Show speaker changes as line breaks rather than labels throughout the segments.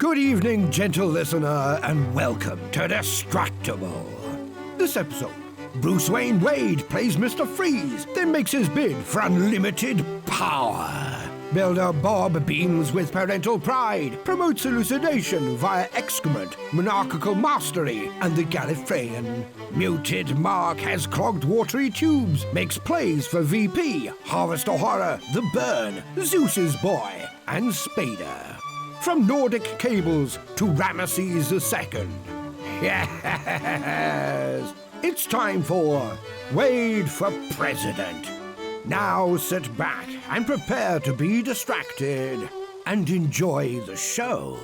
Good evening, gentle listener, and welcome to Distractible. This episode, Bruce Wade plays Mr. Freeze, then makes his bid for unlimited power. Builder Bob beams with parental pride, promotes elucidation via excrement, monarchical mastery, and the Gallifreyan. Muted Mark has clogged watery tubes, makes plays for VP, Harvester Horror, The Burn, Zeus's Boy, and Spader. From Nordic cables to Ramesses II. Yes! It's time for Wade for President. Now sit back and prepare to be distracted and enjoy the show.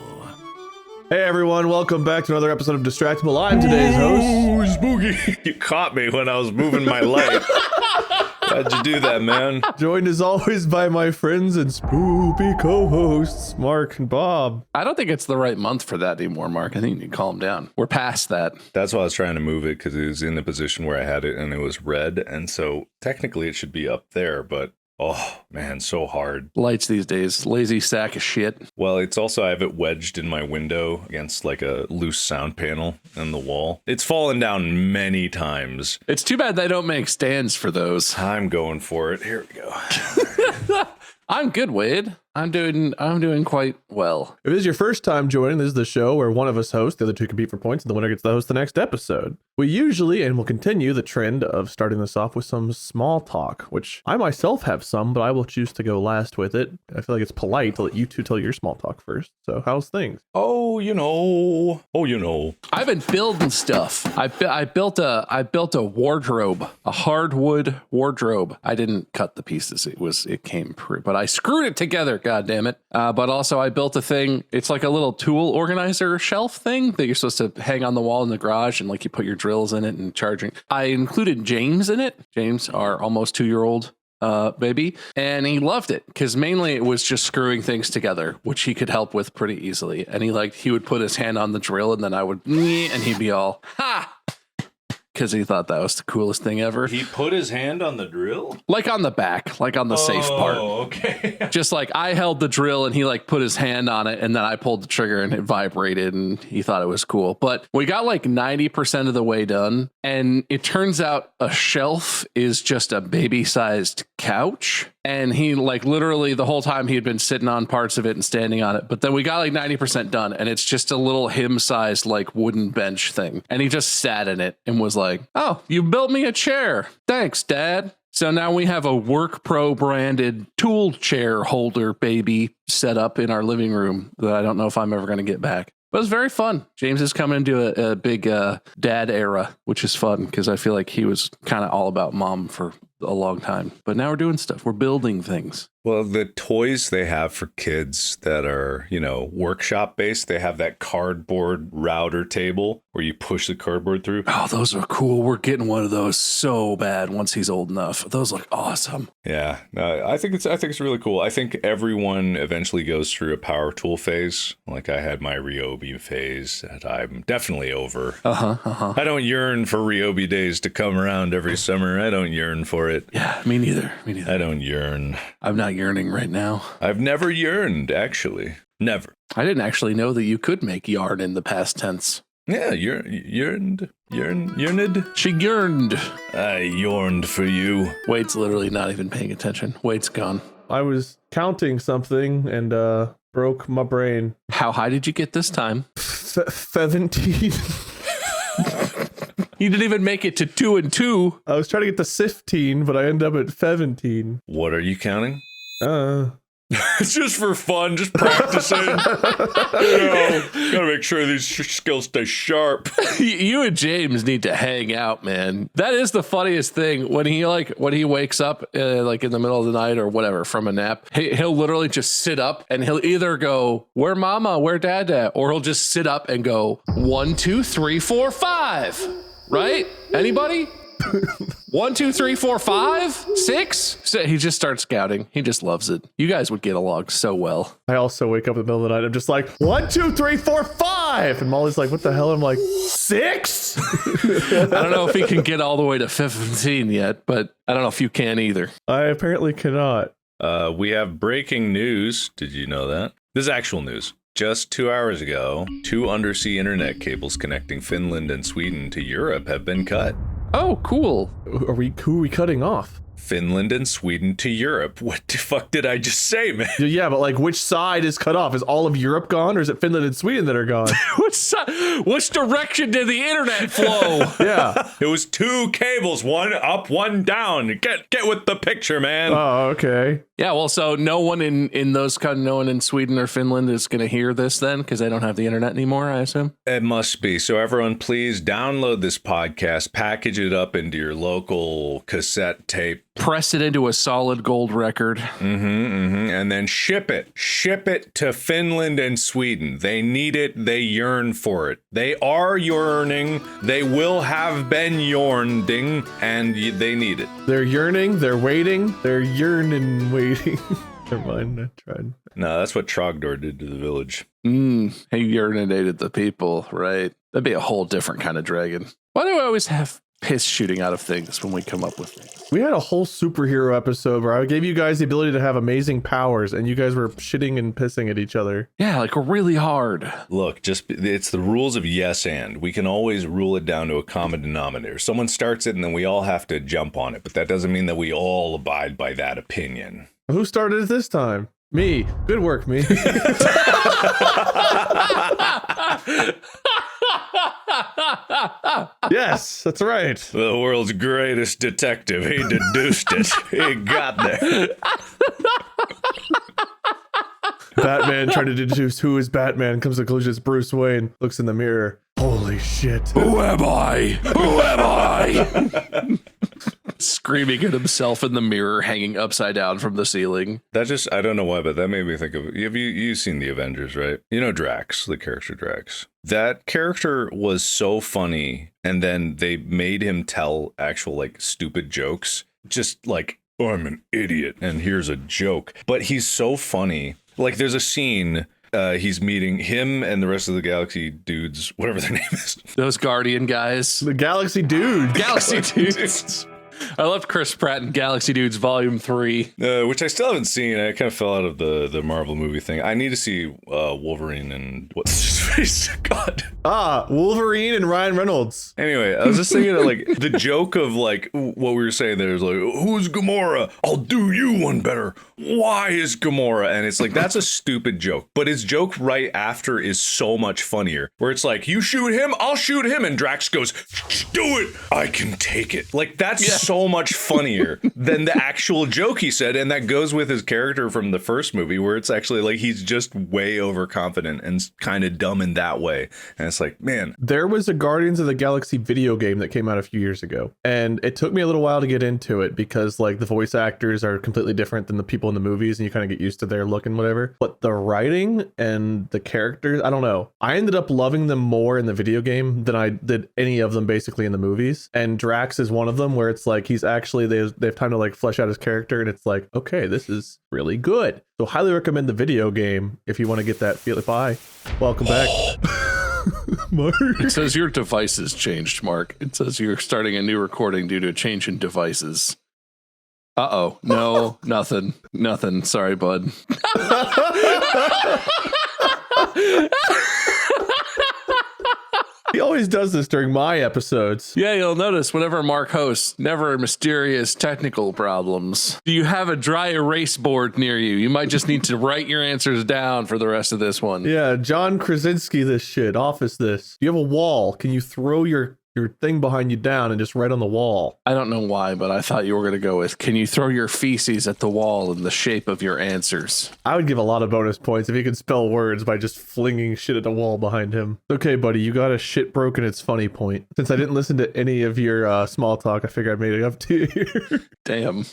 Hey everyone, welcome back to another episode of Distractible. I'm today's host.
Ooh, spooky. You caught me when I was moving my leg. How'd you do that, man?
Joined as always by my friends and spoopy co-hosts, Mark and Bob.
I don't think it's the right month for that anymore, Mark. I think you need to calm down. We're past that.
That's why I was trying to move it, because it was in the position where I had it and it was red. And so technically it should be up there, but oh man, so hard.
Lights these days, lazy sack of shit.
Well, it's also, I have it wedged in my window against like a loose sound panel in the wall. It's fallen down many times.
It's too bad they don't make stands for those.
I'm going for it. Here we go.
I'm good, Wade. I'm doing quite well.
If this is your first time joining, this is the show where one of us hosts, the other two compete for points, and the winner gets to host the next episode. We usually, and will continue, the trend of starting this off with some small talk, which I myself have some, but I will choose to go last with it. I feel like it's polite to let you two tell your small talk first. So how's things?
Oh, you know.
I've been building stuff. I built a wardrobe, a hardwood wardrobe. I didn't cut the pieces. It came pre, but I screwed it together. God damn it. But also I built a thing. It's like a little tool organizer shelf thing that you're supposed to hang on the wall in the garage, and like you put your drills in it and charging. I included James in it. James, our almost 2-year-old baby, and he loved it because mainly it was just screwing things together, which he could help with pretty easily. And he would put his hand on the drill, and then I would, and he'd be all, ha! Because he thought that was the coolest thing ever.
He put his hand on the drill?
Like on the back, like on the safe part.
Oh, okay.
Just like I held the drill and he like put his hand on it, and then I pulled the trigger and it vibrated and he thought it was cool. But we got like 90% of the way done, and it turns out a shelf is just a baby-sized couch. And he like literally the whole time he had been sitting on parts of it and standing on it. But then we got like 90% done, and it's just a little him-sized like wooden bench thing. And he just sat in it and was like, "Oh, you built me a chair. Thanks, Dad." So now we have a Work Pro branded tool chair holder baby set up in our living room that I don't know if I'm ever going to get back. But it was very fun. James is coming into a big dad era, which is fun because I feel like he was kind of all about mom for a long time. But now we're doing stuff. We're building things.
Well, the toys they have for kids that are, workshop based, they have that cardboard router table where you push the cardboard through.
Oh, those are cool. We're getting one of those so bad once he's old enough. Those look awesome.
Yeah, I think it's really cool. I think everyone eventually goes through a power tool phase. Like I had my Ryobi phase that I'm definitely over. I don't yearn for Ryobi days to come around every summer. I don't yearn for it.
Yeah, me neither.
I don't yearn.
I'm not yearning right now.
I've never yearned, actually. Never.
I didn't actually know that you could make yarn in the past tense.
Yeah, yearned.
She yearned.
I yearned for you.
Wade's literally not even paying attention. Wade's gone.
I was counting something and broke my brain.
How high did you get this time?
17.
You didn't even make it to 2 and 2.
I was trying to get to 15, but I ended up at 17.
What are you counting? It's just for fun, just practicing. Gotta make sure these skills stay sharp.
You and James need to hang out, man. That is the funniest thing. When he wakes up like in the middle of the night or whatever from a nap, he'll literally just sit up and he'll either go, "Where mama, where dad at?" Or he'll just sit up and go, 1, 2, 3, 4, 5. Right? Anybody? 1, 2, 3, 4, 5, 6. So he just starts scouting. He just loves it. You guys would get along so well.
I also wake up in the middle of the night. I'm just like 1, 2, 3, 4, 5, and Molly's like, "What the hell?" I'm like, 6.
I don't know if he can get all the way to 15 yet, but I don't know if you can either.
I apparently cannot.
We have breaking news. Did you know that? This is actual news. Just 2 hours ago, 2 undersea internet cables connecting Finland and Sweden to Europe have been cut.
Oh, cool.
Who are we cutting off?
Finland and Sweden to Europe. What the fuck did I just say, man?
Yeah, but like, which side is cut off? Is all of Europe gone, or is it Finland and Sweden that are gone?
Which direction did the internet flow?
Yeah.
It was 2 cables, one up, one down. Get with the picture, man.
Oh, okay.
Yeah, well, so no one no one in Sweden or Finland is going to hear this then, because they don't have the internet anymore, I assume?
It must be. So everyone, please download this podcast, package it up into your local cassette tape.
Press it into a solid gold record.
And then ship it. Ship it to Finland and Sweden. They need it. They yearn for it. They are yearning. They will have been yearning, and they need it.
They're yearning. They're waiting. They're yearning, waiting. Never mind. I tried.
No, that's what Trogdor did to the village.
He urinated the people, right? That'd be a whole different kind of dragon. Why do I always have piss shooting out of things when we come up with things?
We had a whole superhero episode where I gave you guys the ability to have amazing powers, and you guys were shitting and pissing at each other.
Yeah, like really hard.
Look, it's the rules of yes and. We can always rule it down to a common denominator. Someone starts it, and then we all have to jump on it. But that doesn't mean that we all abide by that opinion.
Who started it this time? Me. Good work, me. Yes, that's right.
The world's greatest detective. He deduced it. He got there.
Batman trying to deduce who is Batman, comes to the conclusion it's Bruce Wayne, looks in the mirror. Holy shit.
Who am I? Who am I? Screaming at himself in the mirror, hanging upside down from the ceiling.
I don't know why, but that made me think of, you've seen the Avengers, right? You know Drax, the character Drax. That character was so funny, and then they made him tell actual, like, stupid jokes. Just like, oh, I'm an idiot, and here's a joke. But he's so funny. Like, there's a scene... he's meeting him and the rest of the Galaxy dudes, whatever their name is.
Those Guardian guys.
The Galaxy Dudes.
Galaxy Dudes. I loved Chris Pratt in Galaxy Dudes Volume 3.
Which I still haven't seen. I kind of fell out of the Marvel movie thing. I need to see Wolverine and what's his face? God.
Wolverine and Ryan Reynolds.
Anyway, I was just thinking of, like, the joke of, like, what we were saying there is like, who's Gamora? I'll do you one better. Why is Gamora? And it's like, that's a stupid joke. But his joke right after is so much funnier. Where it's like, you shoot him, I'll shoot him. And Drax goes, do it. I can take it. Like, that's so much funnier than the actual joke he said. And that goes with his character from the first movie, where it's actually like he's just way overconfident and kind of dumb in that way. And it's like, man.
There was a Guardians of the Galaxy video game that came out a few years ago. And it took me a little while to get into it because, like, the voice actors are completely different than the people in the movies, and you kind of get used to their look and whatever. But the writing and the characters, I don't know. I ended up loving them more in the video game than I did any of them basically in the movies. And Drax is one of them, where it's like he's actually, they have time to, like, flesh out his character, and it's like, okay, this is really good. So highly recommend the video game if you want to get that feel. Bye. Welcome back. Mark.
It says your device has changed, Mark. It says you're starting a new recording due to a change in devices. Uh-oh. No, nothing. Nothing. Sorry, bud.
He always does this during my episodes.
Yeah, you'll notice whenever Mark hosts, never mysterious technical problems. Do you have a dry erase board near you? You might just need to write your answers down for the rest of this one.
Yeah, John Krasinski this shit. Office this. You have a wall. Can you throw your thing behind you down and just write on the wall?
I don't know why, but I thought you were going to go with, can you throw your feces at the wall in the shape of your answers?
I would give a lot of bonus points if he could spell words by just flinging shit at the wall behind him. Okay, buddy, you got a shit broken it's funny point. Since I didn't listen to any of your small talk, I figured I made it up to you.
Damn.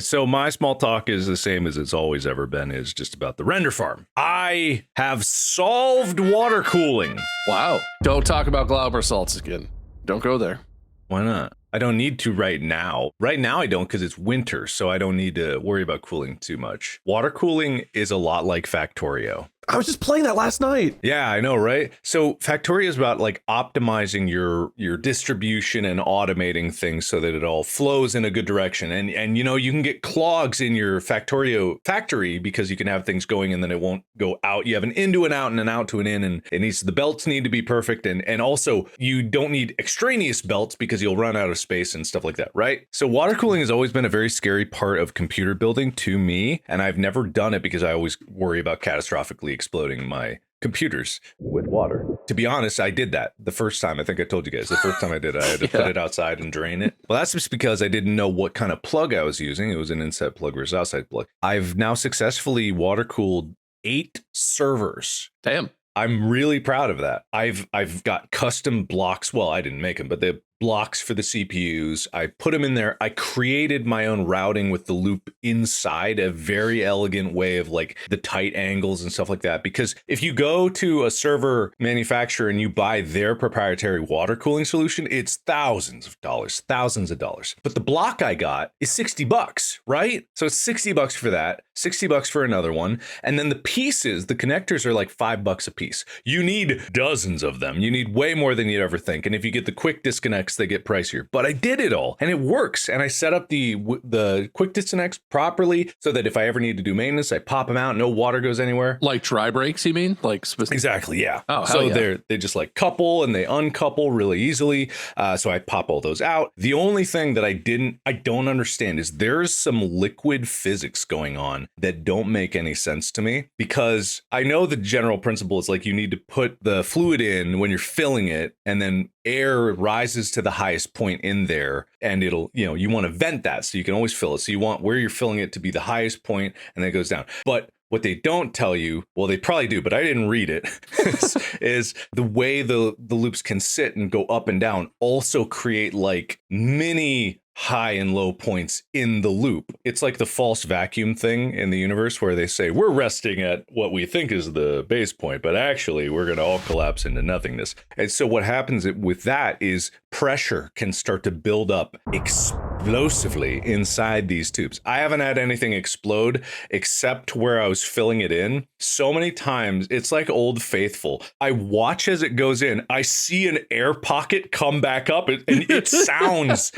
So my small talk is the same as it's always ever been, is just about the render farm. I have solved water cooling.
Wow. Don't talk about Glauber salts again. Don't go there.
Why not? I don't need to right now. Right now I don't, because it's winter, so I don't need to worry about cooling too much. Water cooling is a lot like Factorio.
I was just playing that last night.
Yeah, I know, right? So Factorio is about like optimizing your distribution and automating things so that it all flows in a good direction. And you know, you can get clogs in your Factorio factory because you can have things going and then it won't go out. You have an in to an out and an out to an in, and the belts need to be perfect. And also you don't need extraneous belts because you'll run out of space and stuff like that, right? So water cooling has always been a very scary part of computer building to me, and I've never done it because I always worry about catastrophically exploding my computers with water. To be honest, I did that the first time. I think I told you guys the first time I did it, I had to put it outside and drain it. Well, that's just because I didn't know what kind of plug I was using. It was an inside plug versus outside plug. I've now successfully water cooled 8 servers.
Damn.
I'm really proud of that. I've got custom blocks. Well, I didn't make them, but the blocks for the CPUs. I put them in there. I created my own routing with the loop inside, a very elegant way of like the tight angles and stuff like that. Because if you go to a server manufacturer and you buy their proprietary water cooling solution, it's thousands of dollars. But the block I got is $60, right? So it's $60 for that, $60 for another one. And then the pieces, the connectors are like $5 a piece. You need dozens of them. You need way more than you'd ever think. And if you get the quick disconnects, they get pricier. But I did it all and it works. And I set up the quick disconnects properly so that if I ever need to do maintenance, I pop them out. No water goes anywhere.
Like dry breaks, you mean? Like specific?
Exactly. Yeah.
Oh,
so
yeah.
they just like couple and they uncouple really easily. So I pop all those out. The only thing that I don't understand is there's some liquid physics going on that don't make any sense to me, because I know the general principle is like you need to put the fluid in when you're filling it, and then air rises to the highest point in there, and it'll, you want to vent that so you can always fill it. So you want where you're filling it to be the highest point, and then it goes down. But what they don't tell you, well, they probably do, but I didn't read it, is the way the loops can sit and go up and down also create like mini high and low points in the loop. It's like the false vacuum thing in the universe where they say we're resting at what we think is the base point, but actually we're going to all collapse into nothingness. And so what happens with that is pressure can start to build up explosively inside these tubes. I haven't had anything explode except where I was filling it in. So many times it's like Old Faithful. I watch as it goes in. I see an air pocket come back up, and it sounds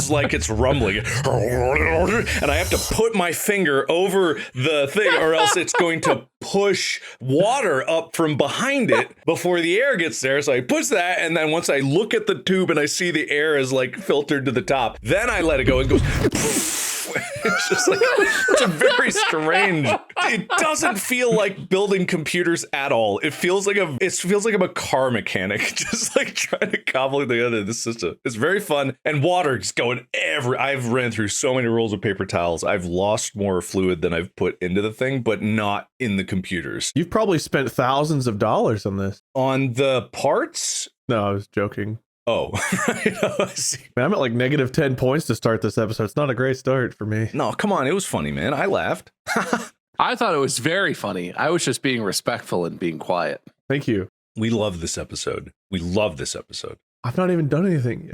like it's rumbling. And I have to put my finger over the thing or else it's going to push water up from behind it before the air gets there. So I push that, and then once I look at the tube and I see the air is like filtered to the top, then I let it go and it goes it's just like, it's a very strange, it doesn't feel like building computers at all. It feels like I'm a car mechanic just like trying to cobble together the system. It's very fun, and water is going I've ran through so many rolls of paper towels. I've lost more fluid than I've put into the thing, but not in the computers.
You've probably spent thousands of dollars on this.
On the parts?
No, I was joking.
Oh, I see.
Man, I'm at like negative 10 points to start this episode. It's not a great start for me.
No, come on. It was funny, man. I laughed.
I thought it was very funny. I was just being respectful and being quiet.
Thank you.
We love this episode.
I've not even done anything.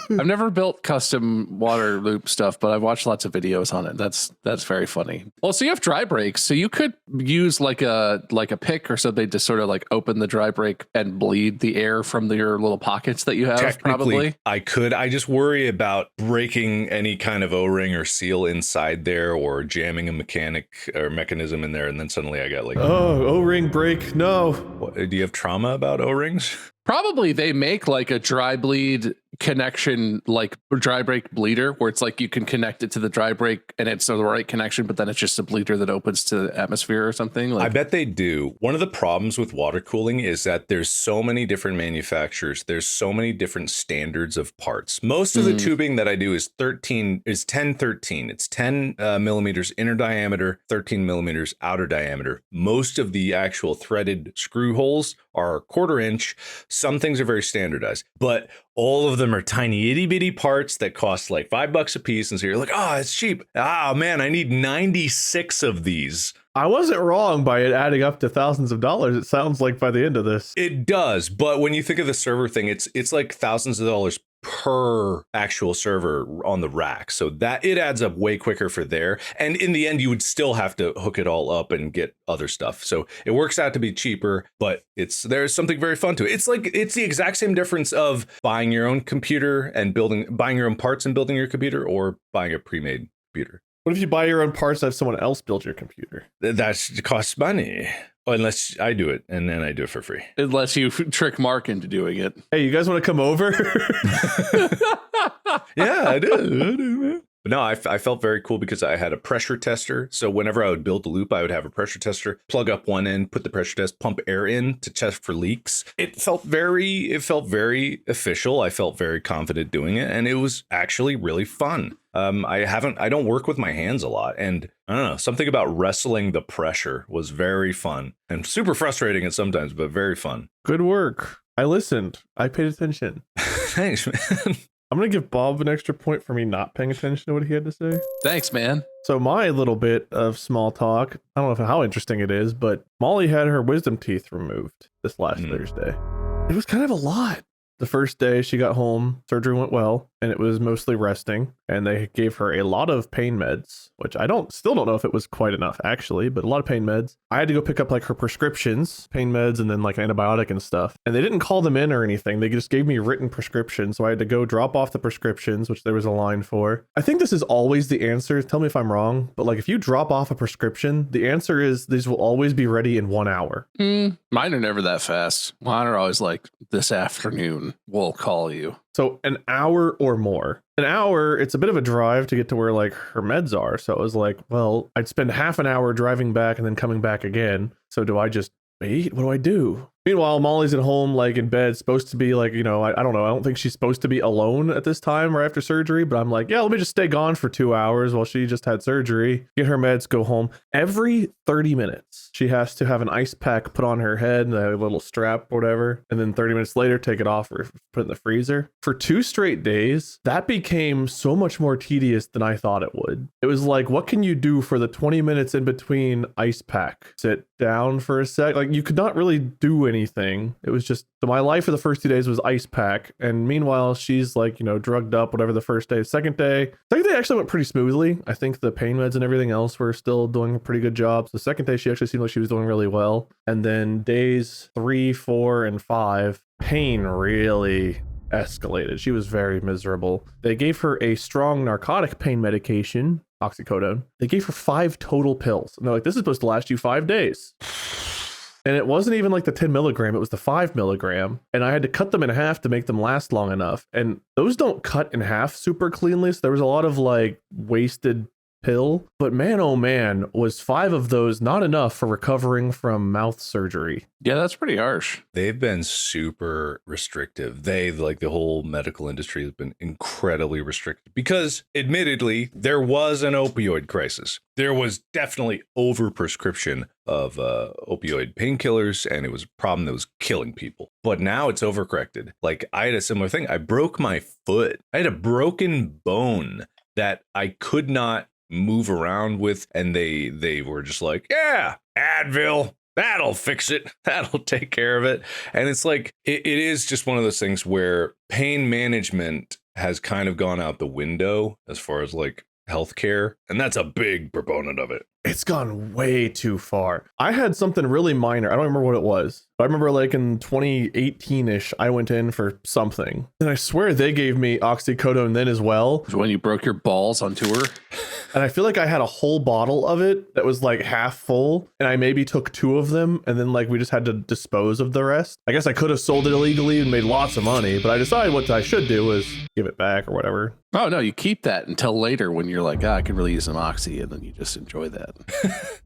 I've never built custom water loop stuff, but I've watched lots of videos on it. That's very funny. Well, so you have dry breaks, so you could use like a pick or something to sort of like open the dry break and bleed the air from your little pockets that you have. Probably
I could. I just worry about breaking any kind of O-ring or seal inside there, or jamming a mechanism in there, and then suddenly I got like,
O-ring break. No.
What, do you have trauma about O-rings?
Probably they make like a dry bleed connection, like dry break bleeder, where it's like you can connect it to the dry break and it's the right connection, but then it's just a bleeder that opens to the atmosphere or something. Like,
I bet they do. One of the problems with water cooling is that there's so many different manufacturers. There's so many different standards of parts. Most of the tubing that I do is 1013. It's 10 millimeters inner diameter, 13 millimeters outer diameter. Most of the actual threaded screw holes are 1/4 inch. Some things are very standardized, but all of them are tiny itty bitty parts that cost like $5 a piece. And so you're like, oh, it's cheap. Oh man, I need 96 of these.
I wasn't wrong by it adding up to thousands of dollars. It sounds like by the end of this.
It does. But when you think of the server thing, it's like thousands of dollars per actual server on the rack. So that it adds up way quicker for there. And in the end, you would still have to hook it all up and get other stuff. So it works out to be cheaper, but there's something very fun to it. It's the exact same difference of buying your own computer and buying your own parts and building your computer, or buying a pre-made computer.
What if you buy your own parts and have someone else build your computer?
That costs money. Unless I do it, and then I do it for free.
Unless you trick Mark into doing it.
Hey, you guys want to come over?
Yeah, I do, man. But no, I felt very cool because I had a pressure tester. So whenever I would build a loop, I would have a pressure tester, plug up one end, put the pressure test, pump air in to test for leaks. It felt very official. I felt very confident doing it, and it was actually really fun. I don't work with my hands a lot, and I don't know, something about wrestling the pressure was very fun and super frustrating at sometimes, but very fun.
Good work. I listened. I paid attention.
Thanks, man.
I'm going to give Bob an extra point for me not paying attention to what he had to say.
Thanks, man.
So my little bit of small talk, I don't know how interesting it is, but Molly had her wisdom teeth removed this last Thursday. It was kind of a lot. The first day she got home, surgery went well, and it was mostly resting, and they gave her a lot of pain meds, which I still don't know if it was quite enough actually, but a lot of pain meds. I had to go pick up like her prescriptions, pain meds, and then like an antibiotic and stuff. And they didn't call them in or anything. They just gave me written prescriptions. So I had to go drop off the prescriptions, which there was a line for. I think this is always the answer. Tell me if I'm wrong, but like if you drop off a prescription, the answer is these will always be ready in 1 hour.
Mine are never that fast. Mine are always like, this afternoon, we'll call you.
So an hour or more. An hour, it's a bit of a drive to get to where like her meds are. So it was like, well, I'd spend half an hour driving back and then coming back again. So do I just wait? What do I do? Meanwhile, Molly's at home, like in bed, supposed to be like, I don't know. I don't think she's supposed to be alone at this time or after surgery, but I'm like, yeah, let me just stay gone for 2 hours while she just had surgery, get her meds, go home. Every 30 minutes, she has to have an ice pack put on her head, a little strap or whatever. And then 30 minutes later, take it off or put it in the freezer. For 2 straight days, that became so much more tedious than I thought it would. It was like, what can you do for the 20 minutes in between ice pack? Sit down for a sec. Like you could not really do anything. It was just, so my life for the first 2 days was ice pack, and meanwhile she's like drugged up, whatever. The first day, second day actually went pretty smoothly. I think the pain meds and everything else were still doing a pretty good job. So the second day she actually seemed like she was doing really well, and then days 3, 4, and 5, pain really escalated. She was very miserable. They gave her a strong narcotic pain medication, oxycodone. They gave her 5 total pills, and they're like, this is supposed to last you 5 days. And it wasn't even like the 10 milligram, it was the 5 milligram. And I had to cut them in half to make them last long enough. And those don't cut in half super cleanly. So there was a lot of like wasted pill. But man, oh man, was 5 of those not enough for recovering from mouth surgery.
Yeah, that's pretty harsh.
They've been super restrictive. The whole medical industry has been incredibly restrictive because admittedly, there was an opioid crisis. There was definitely overprescription of opioid painkillers, and it was a problem that was killing people. But now it's overcorrected. Like I had a similar thing. I broke my foot. I had a broken bone that I could not move around with, and they were just like, yeah, Advil, that'll fix it, that'll take care of it. And it's like it is just one of those things where pain management has kind of gone out the window as far as like healthcare, and that's a big proponent of it.
It's gone way too far. I had something really minor. I don't remember what it was. I remember like in 2018-ish, I went in for something. And I swear they gave me oxycodone then as well.
When you broke your balls on tour?
And I feel like I had a whole bottle of it that was like half full. And I maybe took 2 of them. And then like we just had to dispose of the rest. I guess I could have sold it illegally and made lots of money. But I decided what I should do was give it back or whatever.
Oh, no, you keep that until later when you're like, I could really use some oxy. And then you just enjoy that.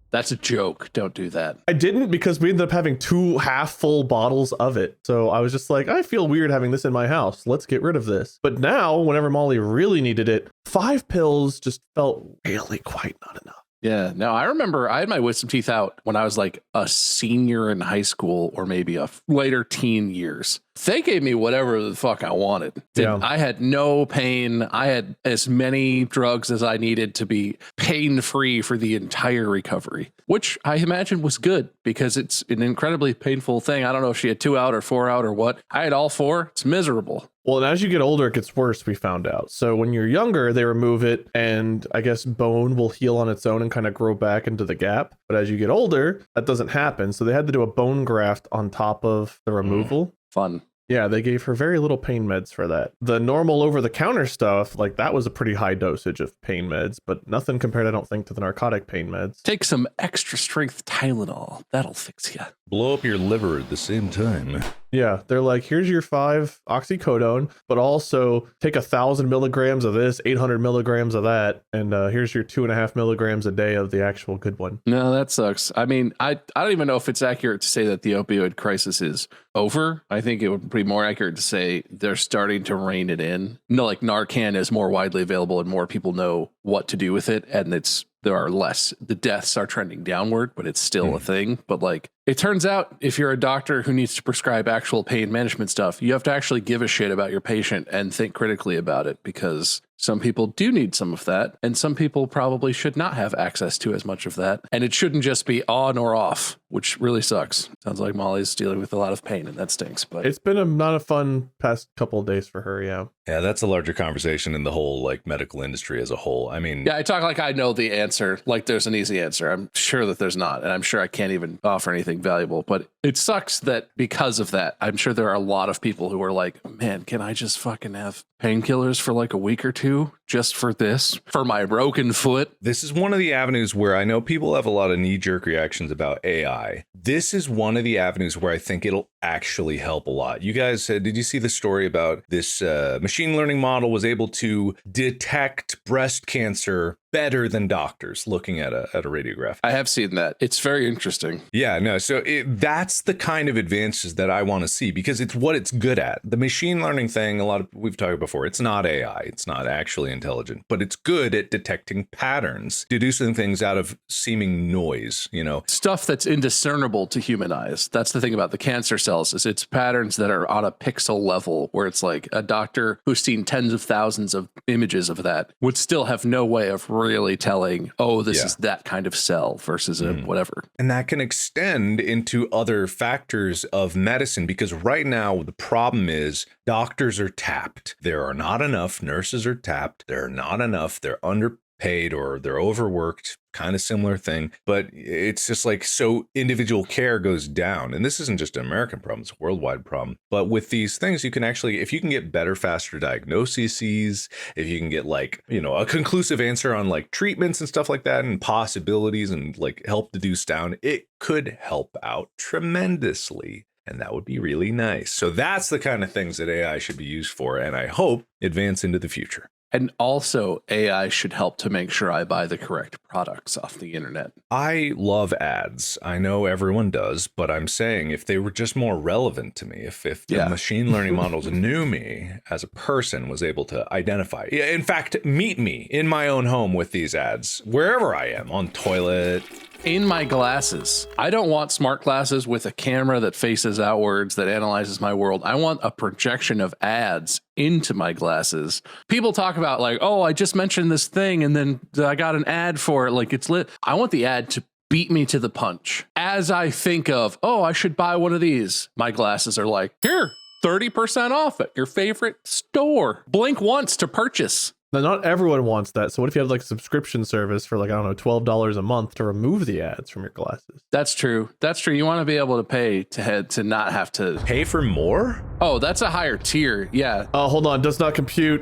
That's a joke. Don't do that.
I didn't, because we ended up having 2 half full bottles of it. So I was just like, I feel weird having this in my house. Let's get rid of this. But now, whenever Molly really needed it, 5 pills just felt really quite not enough.
Yeah, no, I remember I had my wisdom teeth out when I was like a senior in high school or maybe a later teen years. They gave me whatever the fuck I wanted.
Yeah.
I had no pain. I had as many drugs as I needed to be pain-free for the entire recovery, which I imagine was good because it's an incredibly painful thing. I don't know if she had 2 out or 4 out or what. I had all 4. It's miserable.
Well, and as you get older, it gets worse, we found out. So when you're younger, they remove it, and I guess bone will heal on its own and kind of grow back into the gap. But as you get older, that doesn't happen. So they had to do a bone graft on top of the removal.
Fun.
Yeah, they gave her very little pain meds for that. The normal over-the-counter stuff, like that was a pretty high dosage of pain meds, but nothing compared, I don't think, to the narcotic pain meds.
Take some extra strength Tylenol. That'll fix you.
Blow up your liver at the same time.
Yeah, they're like, here's your 5 oxycodone, but also take 1,000 milligrams of this, 800 milligrams of that, and here's your 2.5 milligrams a day of the actual good one.
No, that sucks. I mean, I don't even know if it's accurate to say that the opioid crisis is over. I think it would be more accurate to say they're starting to rein it in. No, like Narcan is more widely available and more people know what to do with it, and there are less. The deaths are trending downward, but it's still a thing. But like, it turns out if you're a doctor who needs to prescribe actual pain management stuff, you have to actually give a shit about your patient and think critically about it, because some people do need some of that, and some people probably should not have access to as much of that. And it shouldn't just be on or off, which really sucks. Sounds like Molly's dealing with a lot of pain, and that stinks. But
it's been not a fun past couple of days for her, yeah.
Yeah, that's a larger conversation in the whole like medical industry as a whole. I mean,
yeah, I talk like I know the answer, like there's an easy answer. I'm sure that there's not, and I'm sure I can't even offer anything valuable. But it sucks that because of that, I'm sure there are a lot of people who are like, man, can I just fucking have painkillers for like a week or two just for this, for my broken foot?
This is one of the avenues where I know people have a lot of knee-jerk reactions about AI. This is one of the avenues where I think it'll actually help a lot. You guys, did you see the story about this machine learning model was able to detect breast cancer better than doctors looking at a radiograph?
I have seen that. It's very interesting.
Yeah, no. So that's the kind of advances that I want to see, because it's what it's good at. The machine learning thing, we've talked about before, it's not AI. It's not actually intelligent, but it's good at detecting patterns, deducing things out of seeming noise,
Stuff that's indiscernible to human eyes. That's the thing about the cancer cells, is it's patterns that are on a pixel level, where it's like a doctor who's seen tens of thousands of images of that would still have no way of really telling, oh, this is that kind of cell versus a whatever.
And that can extend into other factors of medicine, because right now the problem is doctors are tapped. There are not enough. Nurses are tapped. There are not enough. They're underpaid or they're overworked. Kind of similar thing, but it's just like, so individual care goes down. And this isn't just an American problem, it's a worldwide problem. But with these things, you can actually, if you can get better, faster diagnoses, if you can get like, a conclusive answer on like treatments and stuff like that and possibilities and like help deduce down, it could help out tremendously. And that would be really nice. So that's the kind of things that AI should be used for, and I hope advance into the future.
And also, AI should help to make sure I buy the correct products off the internet.
I love ads. I know everyone does, but I'm saying if they were just more relevant to me, if the machine learning models knew me as a person, was able to identify, in fact, meet me in my own home with these ads, wherever I am, on toilet.
In my glasses. I don't want smart glasses with a camera that faces outwards that analyzes my world. I want a projection of ads into my glasses. People talk about like, oh, I just mentioned this thing and then I got an ad for it. Like, it's lit. I want the ad to beat me to the punch. As I think of, oh, I should buy one of these, my glasses are like, here, 30% off at your favorite store. Blink once to purchase.
Now, not everyone wants that. So what if you have like a subscription service for like, I don't know, $12 a month to remove the ads from your glasses?
That's true. That's true. You want to be able to pay to not have to
pay for more?
Oh, that's a higher tier. Yeah.
Oh, hold on. Does not compute.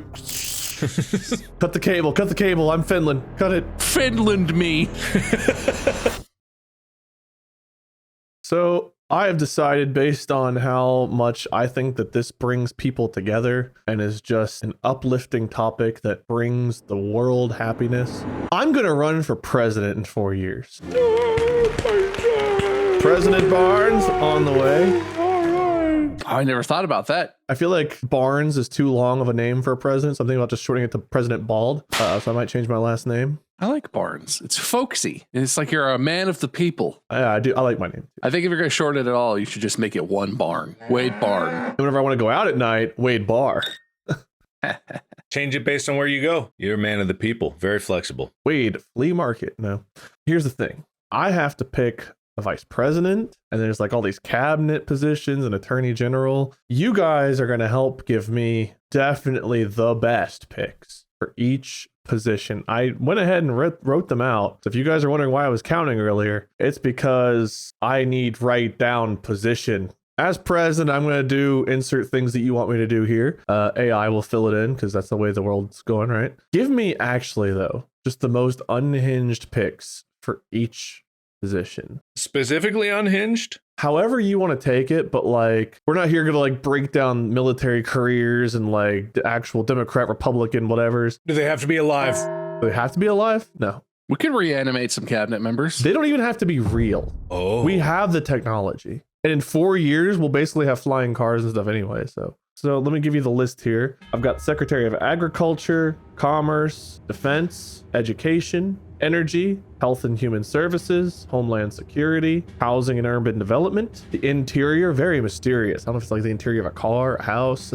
Cut the cable. Cut the cable. I'm Finland. Cut it.
Finland me.
So I have decided, based on how much I think that this brings people together and is just an uplifting topic that brings the world happiness, I'm going to run for president in 4 years. President Barnes on the way.
I never thought about that.
I feel like Barnes is too long of a name for a president, so I'm thinking about just shortening it to President Bald. So I might change my last name.
I like Barnes. It's folksy. It's like you're a man of the people.
Yeah, I do. I like my name.
I think if you're going to shorten it at all, you should just make it one Barn. Wade Barn.
And whenever I want to go out at night, Wade Bar.
Change it based on where you go. You're a man of the people. Very flexible.
Wade Flea Market. No. Here's the thing. I have to pick a vice president, and there's like all these cabinet positions and attorney general. You guys are going to help give me definitely the best picks for each position. I went ahead and wrote them out. So if you guys are wondering why I was counting earlier, it's because I need write down position. As president, I'm going to do insert things that you want me to do here. AI will fill it in because that's the way the world's going, right? Give me actually, though, just the most unhinged picks for each position.
Specifically unhinged?
However you want to take it, but like, we're not here going to like break down military careers and like the actual Democrat, Republican, whatever's.
Do they have to be alive?
Do they have to be alive? No.
We could reanimate some cabinet members.
They don't even have to be real.
Oh.
We have the technology. And in 4 years, we'll basically have flying cars and stuff anyway. So let me give you the list here. I've got Secretary of Agriculture, Commerce, Defense, Education, Energy, Health and Human Services, Homeland Security, Housing and Urban Development, the Interior, very mysterious. I don't know if it's like the interior of a car, a house.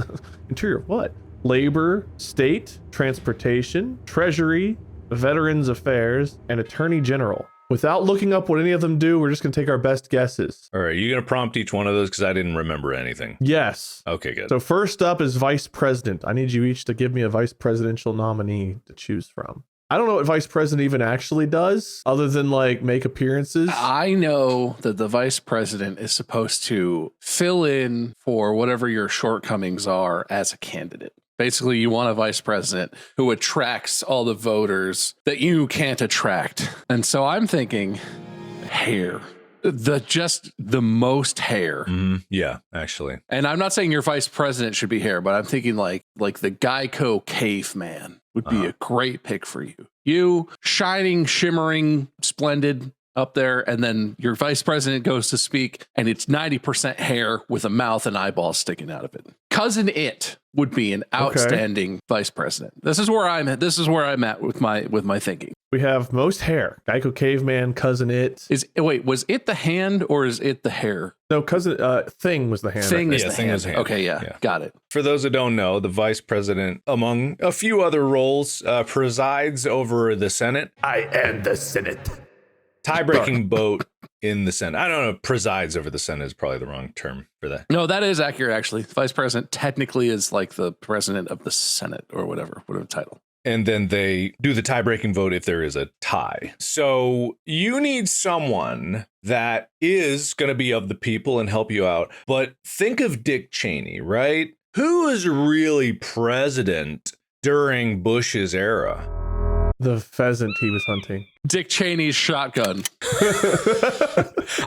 Interior of what? Labor, State, Transportation, Treasury, Veterans Affairs, and Attorney General. Without looking up what any of them do, we're just going to take our best guesses.
All right, you going to prompt each one of those because I didn't remember anything?
Yes.
Okay, good.
So first up is vice president. I need you each to give me a vice presidential nominee to choose from. I don't know what vice president even actually does other than like make appearances.
I know that the vice president is supposed to fill in for whatever your shortcomings are as a candidate. Basically, you want a vice president who attracts all the voters that you can't attract. And so I'm thinking hair. The most hair.
Yeah, actually.
And I'm not saying your vice president should be hair, but I'm thinking like the Geico caveman would be a great pick for you. You shining, shimmering, splendid up there, and then your vice president goes to speak and it's 90% hair with a mouth and eyeballs sticking out of it. Cousin It would be an outstanding vice president. This is where I'm at with my thinking.
We have most hair. Geico caveman, Cousin It.
Was it the hand or is it the hair?
No, Cousin Thing was the hand.
Thing is
Yeah,
the
Thing
hand.
is hand.
Okay, yeah, got it.
For those that don't know, the vice president, among a few other roles, presides over the Senate.
I am the Senate.
Tie-breaking vote in the Senate. I don't know. Presides over the Senate is probably the wrong term for that.
No, that is accurate, actually. The vice president technically is like the president of the Senate or whatever title.
And then they do the tie-breaking vote if there is a tie. So you need someone that is going to be of the people and help you out. But think of Dick Cheney, right? Who was really president during Bush's era?
The pheasant he was hunting.
Dick Cheney's shotgun.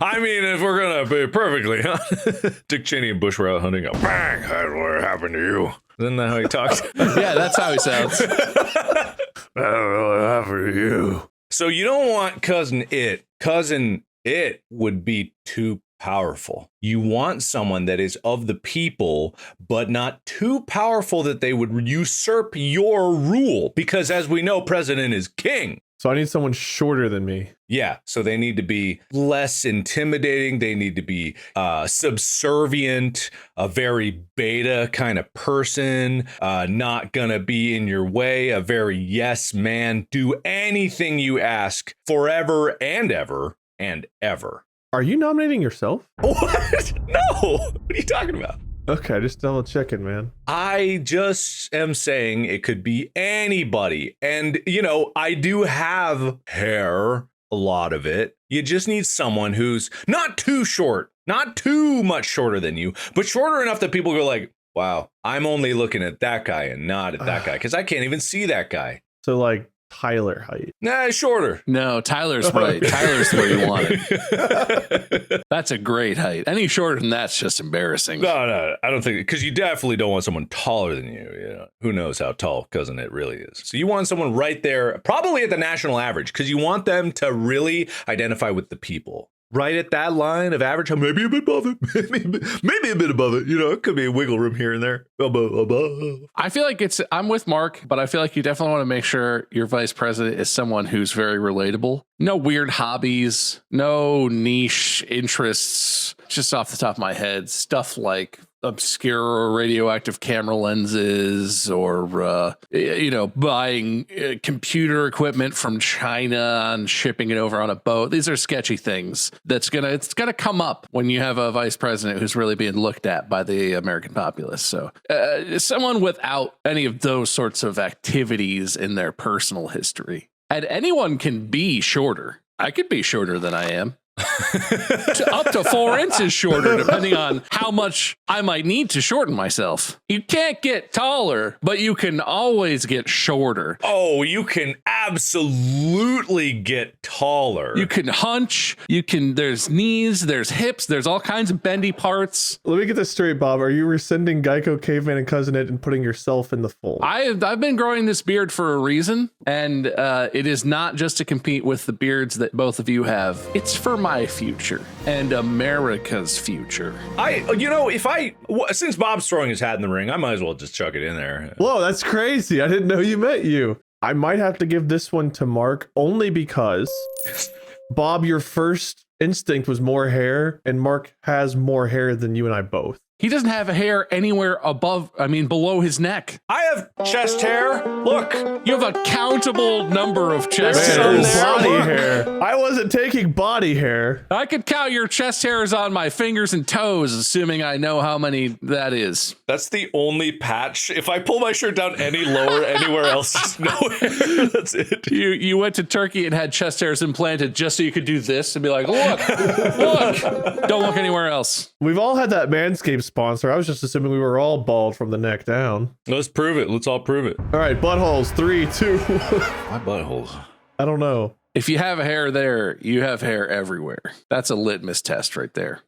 I mean, if we're going to be perfectly honest, Dick Cheney and Bush were out hunting. Bang! That's what happened to you. Isn't that how he talks?
Yeah, that's how he sounds.
That's what happened to you. So you don't want Cousin It. Cousin It would be too powerful. You want someone that is of the people, but not too powerful that they would usurp your rule. Because as we know, president is king.
So I need someone shorter than me.
Yeah, so they need to be less intimidating. They need to be subservient, a very beta kind of person, not gonna be in your way, a very yes man, do anything you ask forever and ever and ever.
Are you nominating yourself?
What? No, what are you talking about?
Okay, just double checking, man.
I just am saying it could be anybody. And, you know, I do have hair, a lot of it. You just need someone who's not too short, not too much shorter than you, but shorter enough that people go like, wow, I'm only looking at that guy and not at that guy because I can't even see that guy.
So like Tyler height.
Nah, shorter.
No, Tyler's right. Tyler's where you want it. That's a great height. Any shorter than that's just embarrassing.
No, I don't think, because you definitely don't want someone taller than you. You know, who knows how tall Cousin It really is. So you want someone right there, probably at the national average, because you want them to really identify with the people. Right at that line of average, maybe a bit above it, maybe a bit above it. You know, it could be a wiggle room here and there. Above.
I feel like I'm with Mark, but I feel like you definitely want to make sure your vice president is someone who's very relatable. No weird hobbies, no niche interests. Just off the top of my head, stuff like obscure radioactive camera lenses or buying computer equipment from China and shipping it over on a boat. These are sketchy things it's gonna come up when you have a vice president who's really being looked at by the American populace. So someone without any of those sorts of activities in their personal history. And anyone can be shorter. I could be shorter than I am. Up to 4 inches shorter, depending on how much I might need to shorten myself. You can't get taller, but you can always get shorter.
Oh, you can absolutely get taller.
You can hunch. There's knees, there's hips, there's all kinds of bendy parts.
Let me get this straight, Bob. Are you rescinding Geico, Caveman, and Cousin It and putting yourself in the fold?
I've been growing this beard for a reason, and it is not just to compete with the beards that both of you have. It's for my future and America's future.
Since Bob's throwing his hat in the ring, I might as well just chuck it in there.
Whoa, that's crazy. I didn't know you met you. I might have to give this one to Mark only because, Bob, your first instinct was more hair, and Mark has more hair than you and I both.
He doesn't have hair anywhere below his neck.
I have chest hair. Look.
You have a countable number of chest
There's
hairs.
Body hair. I wasn't taking body hair.
I could count your chest hairs on my fingers and toes, assuming I know how many that is.
That's the only patch. If I pull my shirt down any lower anywhere else, just no hair. That's it.
You went to Turkey and had chest hairs implanted just so you could do this and be like, look. Don't look anywhere else.
We've all had that Manscaped sponsor. I was just assuming we were all bald from the neck down.
Let's prove it. Let's all prove it.
All right, buttholes. 3, 2.
My buttholes.
I don't know.
If you have hair there, you have hair everywhere. That's a litmus test right there.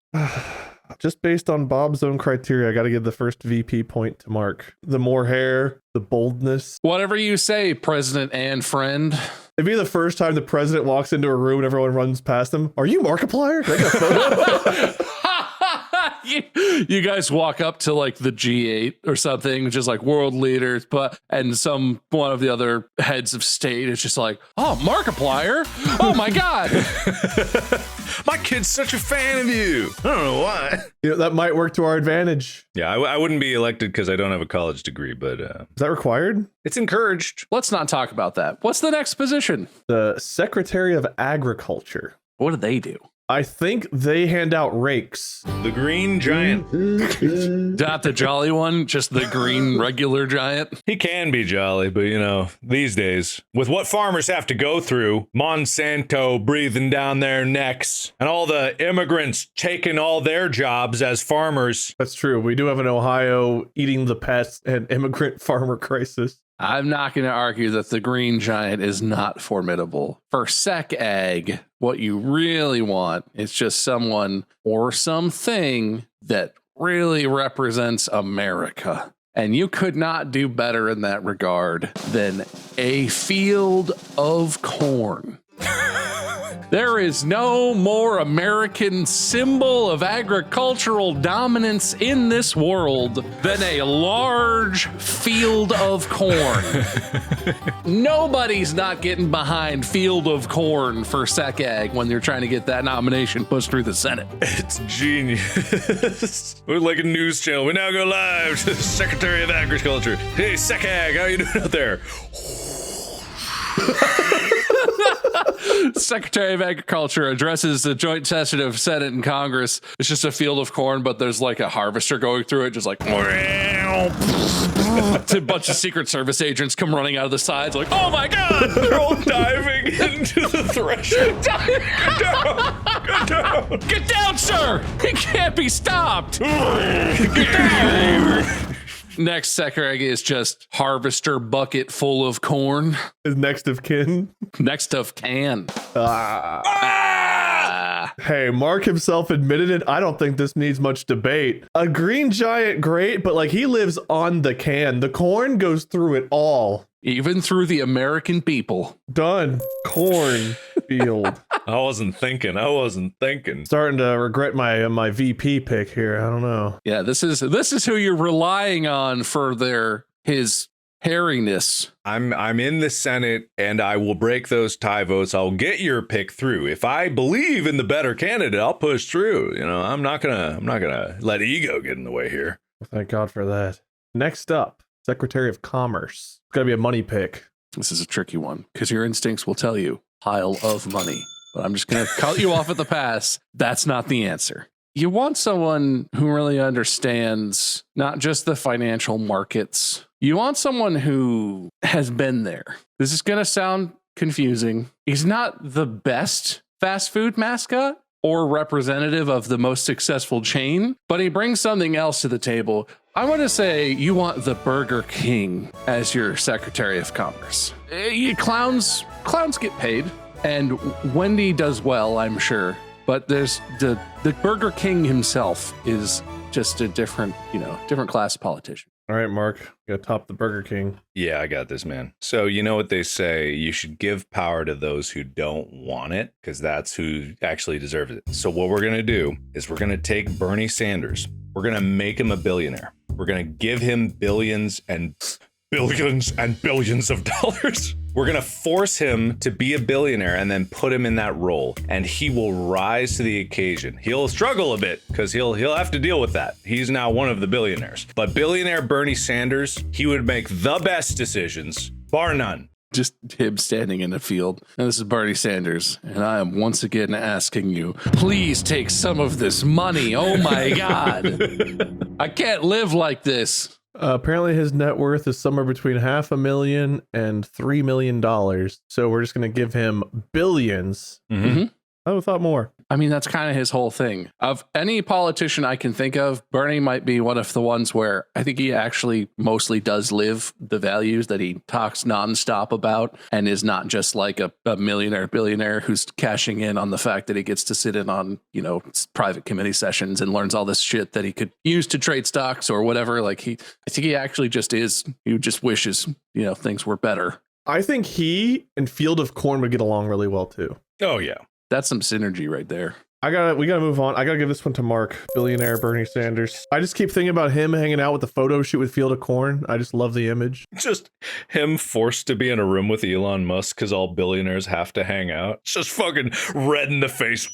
Just based on Bob's own criteria, I got to give the first VP point to Mark. The more hair, the boldness.
Whatever you say, President and friend.
It'd be the first time the president walks into a room and everyone runs past him. Are you Markiplier? Can I get a photo?
You guys walk up to like the G8 or something, which is like world leaders, and one of the other heads of state is just like, oh, Markiplier. Oh my God.
My kid's such a fan of you. I don't know why.
That might work to our advantage.
Yeah, I wouldn't be elected because I don't have a college degree, but
Is that required?
It's encouraged.
Let's not talk about that. What's the next position?
The Secretary of Agriculture.
What do they do?
I think they hand out rakes.
The green giant.
Not the jolly one, just the green regular giant.
He can be jolly, but these days, with what farmers have to go through, Monsanto breathing down their necks, and all the immigrants taking all their jobs as farmers.
That's true. We do have an Ohio eating the pests and immigrant farmer crisis.
I'm not going to argue that the green giant is not formidable. For Sec Ag, what you really want is just someone or something that really represents America. And you could not do better in that regard than a field of corn. There is no more American symbol of agricultural dominance in this world than a large field of corn. Nobody's not getting behind field of corn for Sec Ag when they're trying to get that nomination pushed through the Senate.
It's genius. We're like a news channel. We now go live to the Secretary of Agriculture. Hey, Sec Ag, how you doing out there?
Secretary of Agriculture addresses the joint session of Senate and Congress. It's just a field of corn, but there's like a harvester going through it, just like a bunch of Secret Service agents come running out of the sides, like, oh my God,
They're all diving into the thresher. Get down! Get down!
Get down, sir! He can't be stopped! Get down! Next Sec Ag is just harvester bucket full of corn.
Is next of kin.
Next of can.
Hey, Mark himself admitted it. I don't think this needs much debate. A green giant, great, but like he lives on the can. The corn goes through it all.
Even through the American people.
Done. Corn field.
I wasn't thinking.
Starting to regret my VP pick here. I don't know.
Yeah, this is who you're relying on for his hairiness.
I'm in the Senate, and I will break those tie votes. I'll get your pick through. If I believe in the better candidate, I'll push through. I'm not gonna let ego get in the way here.
Well, thank God for that. Next up, Secretary of Commerce. It's got to be a money pick.
This is a tricky one because your instincts will tell you pile of money. But I'm just going to cut you off at the pass. That's not the answer. You want someone who really understands not just the financial markets. You want someone who has been there. This is going to sound confusing. He's not the best fast food mascot or representative of the most successful chain, but he brings something else to the table. I want to say you want the Burger King as your Secretary of Commerce. Clowns get paid. And Wendy does well, I'm sure. But there's the Burger King himself is just a different class of politician.
All right, Mark, you got to top the Burger King.
Yeah, I got this, man. So you know what they say, you should give power to those who don't want it, because that's who actually deserves it. So what we're going to do is we're going to take Bernie Sanders. We're going to make him a billionaire. We're going to give him billions and billions and billions of dollars. We're going to force him to be a billionaire and then put him in that role, and he will rise to the occasion. He'll struggle a bit because he'll have to deal with that. He's now one of the billionaires. But billionaire Bernie Sanders, he would make the best decisions, bar none.
Just him standing in the field. And this is Bernie Sanders, and I am once again asking you, please take some of this money. Oh my God. I can't live like this.
Apparently his net worth is somewhere between $500,000 and $3 million. So we're just going to give him billions.
Mm-hmm.
I would have thought more.
I mean, that's kind of his whole thing. Of any politician I can think of, Bernie might be one of the ones where I think he actually mostly does live the values that he talks nonstop about, and is not just like a millionaire billionaire who's cashing in on the fact that he gets to sit in on, private committee sessions and learns all this shit that he could use to trade stocks or whatever. I think he actually just is. He just wishes, things were better.
I think he and Field of Corn would get along really well too.
Oh yeah.
That's some synergy right there.
We gotta move on. I gotta give this one to Mark. Billionaire Bernie Sanders. I just keep thinking about him hanging out with the photo shoot with Field of Corn. I just love the image.
Just him forced to be in a room with Elon Musk because all billionaires have to hang out. Just fucking red in the face,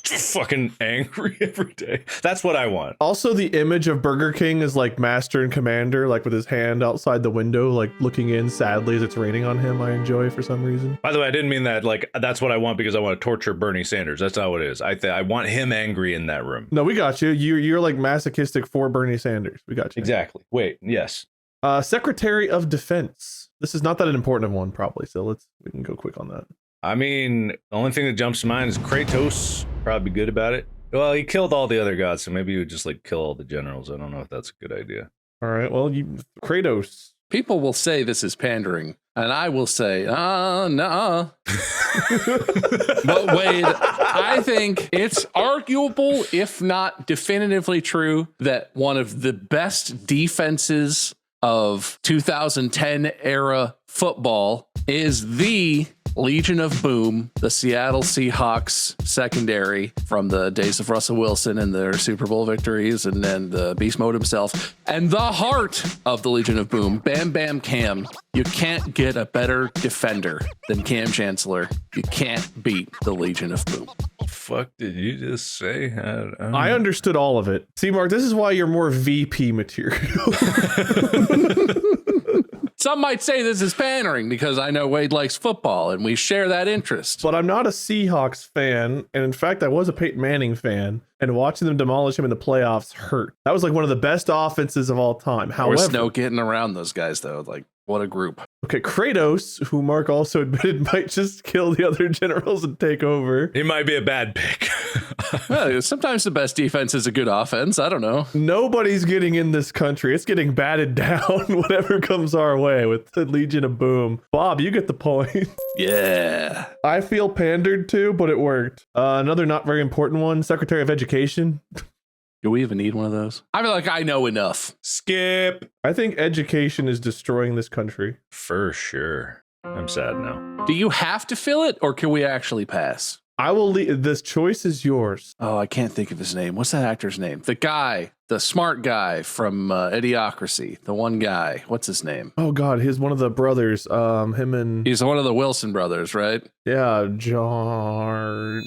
fucking angry every day. That's what I want.
Also, the image of Burger King is like Master and Commander, like with his hand outside the window, like looking in sadly as it's raining on him. I enjoy for some reason.
By the way, I didn't mean that. Like, that's what I want because I want to torture Bernie Sanders. That's not what it is. I want him angry in that room.
No, we got you. You're like masochistic for Bernie Sanders. We got you.
Exactly. Wait, yes.
Secretary of Defense. This is not that important of one, probably. So we can go quick on that.
I mean, the only thing that jumps to mind is Kratos. Probably good about it. Well, he killed all the other gods, so maybe he would just like kill all the generals. I don't know if that's a good idea.
All right. Well, Kratos.
People will say this is pandering, and I will say, no. But Wade, I think it's arguable, if not definitively true, that one of the best defenses of 2010 era football is the Legion of Boom, the Seattle Seahawks secondary from the days of Russell Wilson and their Super Bowl victories, and then the beast mode himself, and the heart of the Legion of Boom, Bam Bam Cam. You can't get a better defender than Cam Chancellor. You can't beat the Legion of Boom.
Fuck did you just say?
I understood all of it. See, Mark, this is why you're more VP material.
Some might say this is pandering because I know Wade likes football and we share that interest.
But I'm not a Seahawks fan. And in fact, I was a Peyton Manning fan. And watching them demolish him in the playoffs hurt. That was like one of the best offenses of all time. However,
there's no getting around those guys, though. Like, what a group.
Okay, Kratos, who Mark also admitted might just kill the other generals and take over.
He might be a bad pick.
Well, sometimes the best defense is a good offense. I don't know.
Nobody's getting in this country. It's getting batted down, whatever comes our way with the Legion of Boom. Bob, you get the point.
Yeah.
I feel pandered to, but it worked. Another not very important one, Secretary of Education.
Do we even need one of those? I feel like I know enough.
Skip.
I think education is destroying this country.
For sure. I'm sad now.
Do you have to fill it, or can we actually pass?
I will leave. This choice is yours.
Oh, I can't think of his name. What's that actor's name? The guy the smart guy from Idiocracy, the one guy. What's his name?
Oh God, he's one of the brothers. Him and
He's one of the Wilson brothers, right?
yeah, Jarnigan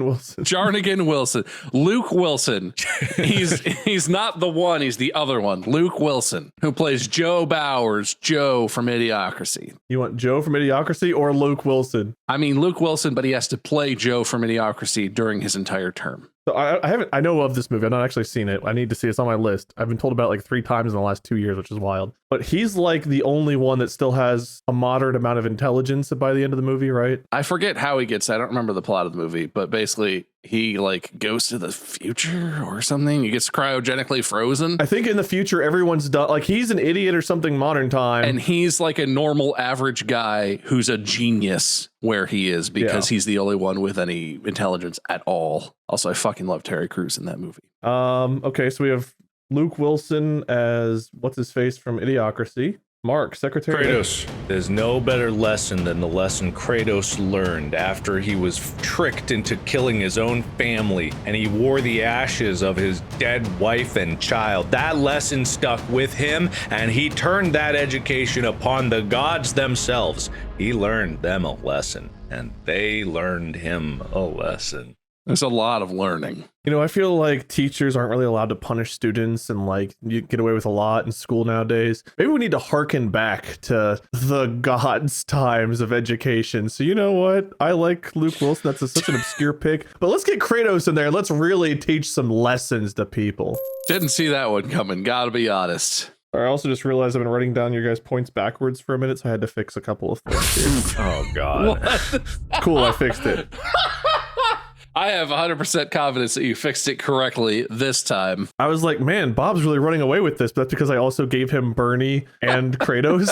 Wilson.
Jarnigan Wilson. Luke Wilson. He's not the one, he's the other one. Luke Wilson, who plays Joe Bowers, Joe from Idiocracy.
You want Joe from Idiocracy or Luke Wilson?
I mean Luke Wilson, but he has to play Joe from Idiocracy during his entire term.
So I know of this movie. I've not actually seen it. I need to see it. It's on my list. I've been told about it like 3 times in the last 2 years, which is wild. But he's like the only one that still has a moderate amount of intelligence by the end of the movie, right?
I forget how he gets. I don't remember the plot of the movie, but basically he like goes to the future or something. He gets cryogenically frozen.
I think in the future everyone's done. Like he's an idiot or something modern time,
and he's like a normal average guy who's a genius where he is because he's the only one with any intelligence at all. Also, I fucking love Terry Crews in that movie.
Okay, so we have Luke Wilson as what's his face from Idiocracy. Mark, Secretary
Kratos. There's no better lesson than the lesson Kratos learned after he was tricked into killing his own family and he wore the ashes of his dead wife and child. That lesson stuck with him and he turned that education upon the gods themselves. He learned them a lesson and they learned him a lesson.
There's a lot of learning.
You know, I feel like teachers aren't really allowed to punish students and like you get away with a lot in school nowadays. Maybe we need to harken back to the gods' times of education. So you know what? I like Luke Wilson. That's such an obscure pick. But let's get Kratos in there. Let's really teach some lessons to people.
Didn't see that one coming. Gotta be honest.
I also just realized I've been writing down your guys' points backwards for a minute, so I had to fix a couple of things here.
Oh, God.
Cool, I fixed it.
I have 100% confidence that you fixed it correctly this time.
I was like, man, Bob's really running away with this, but that's because I also gave him Bernie and Kratos.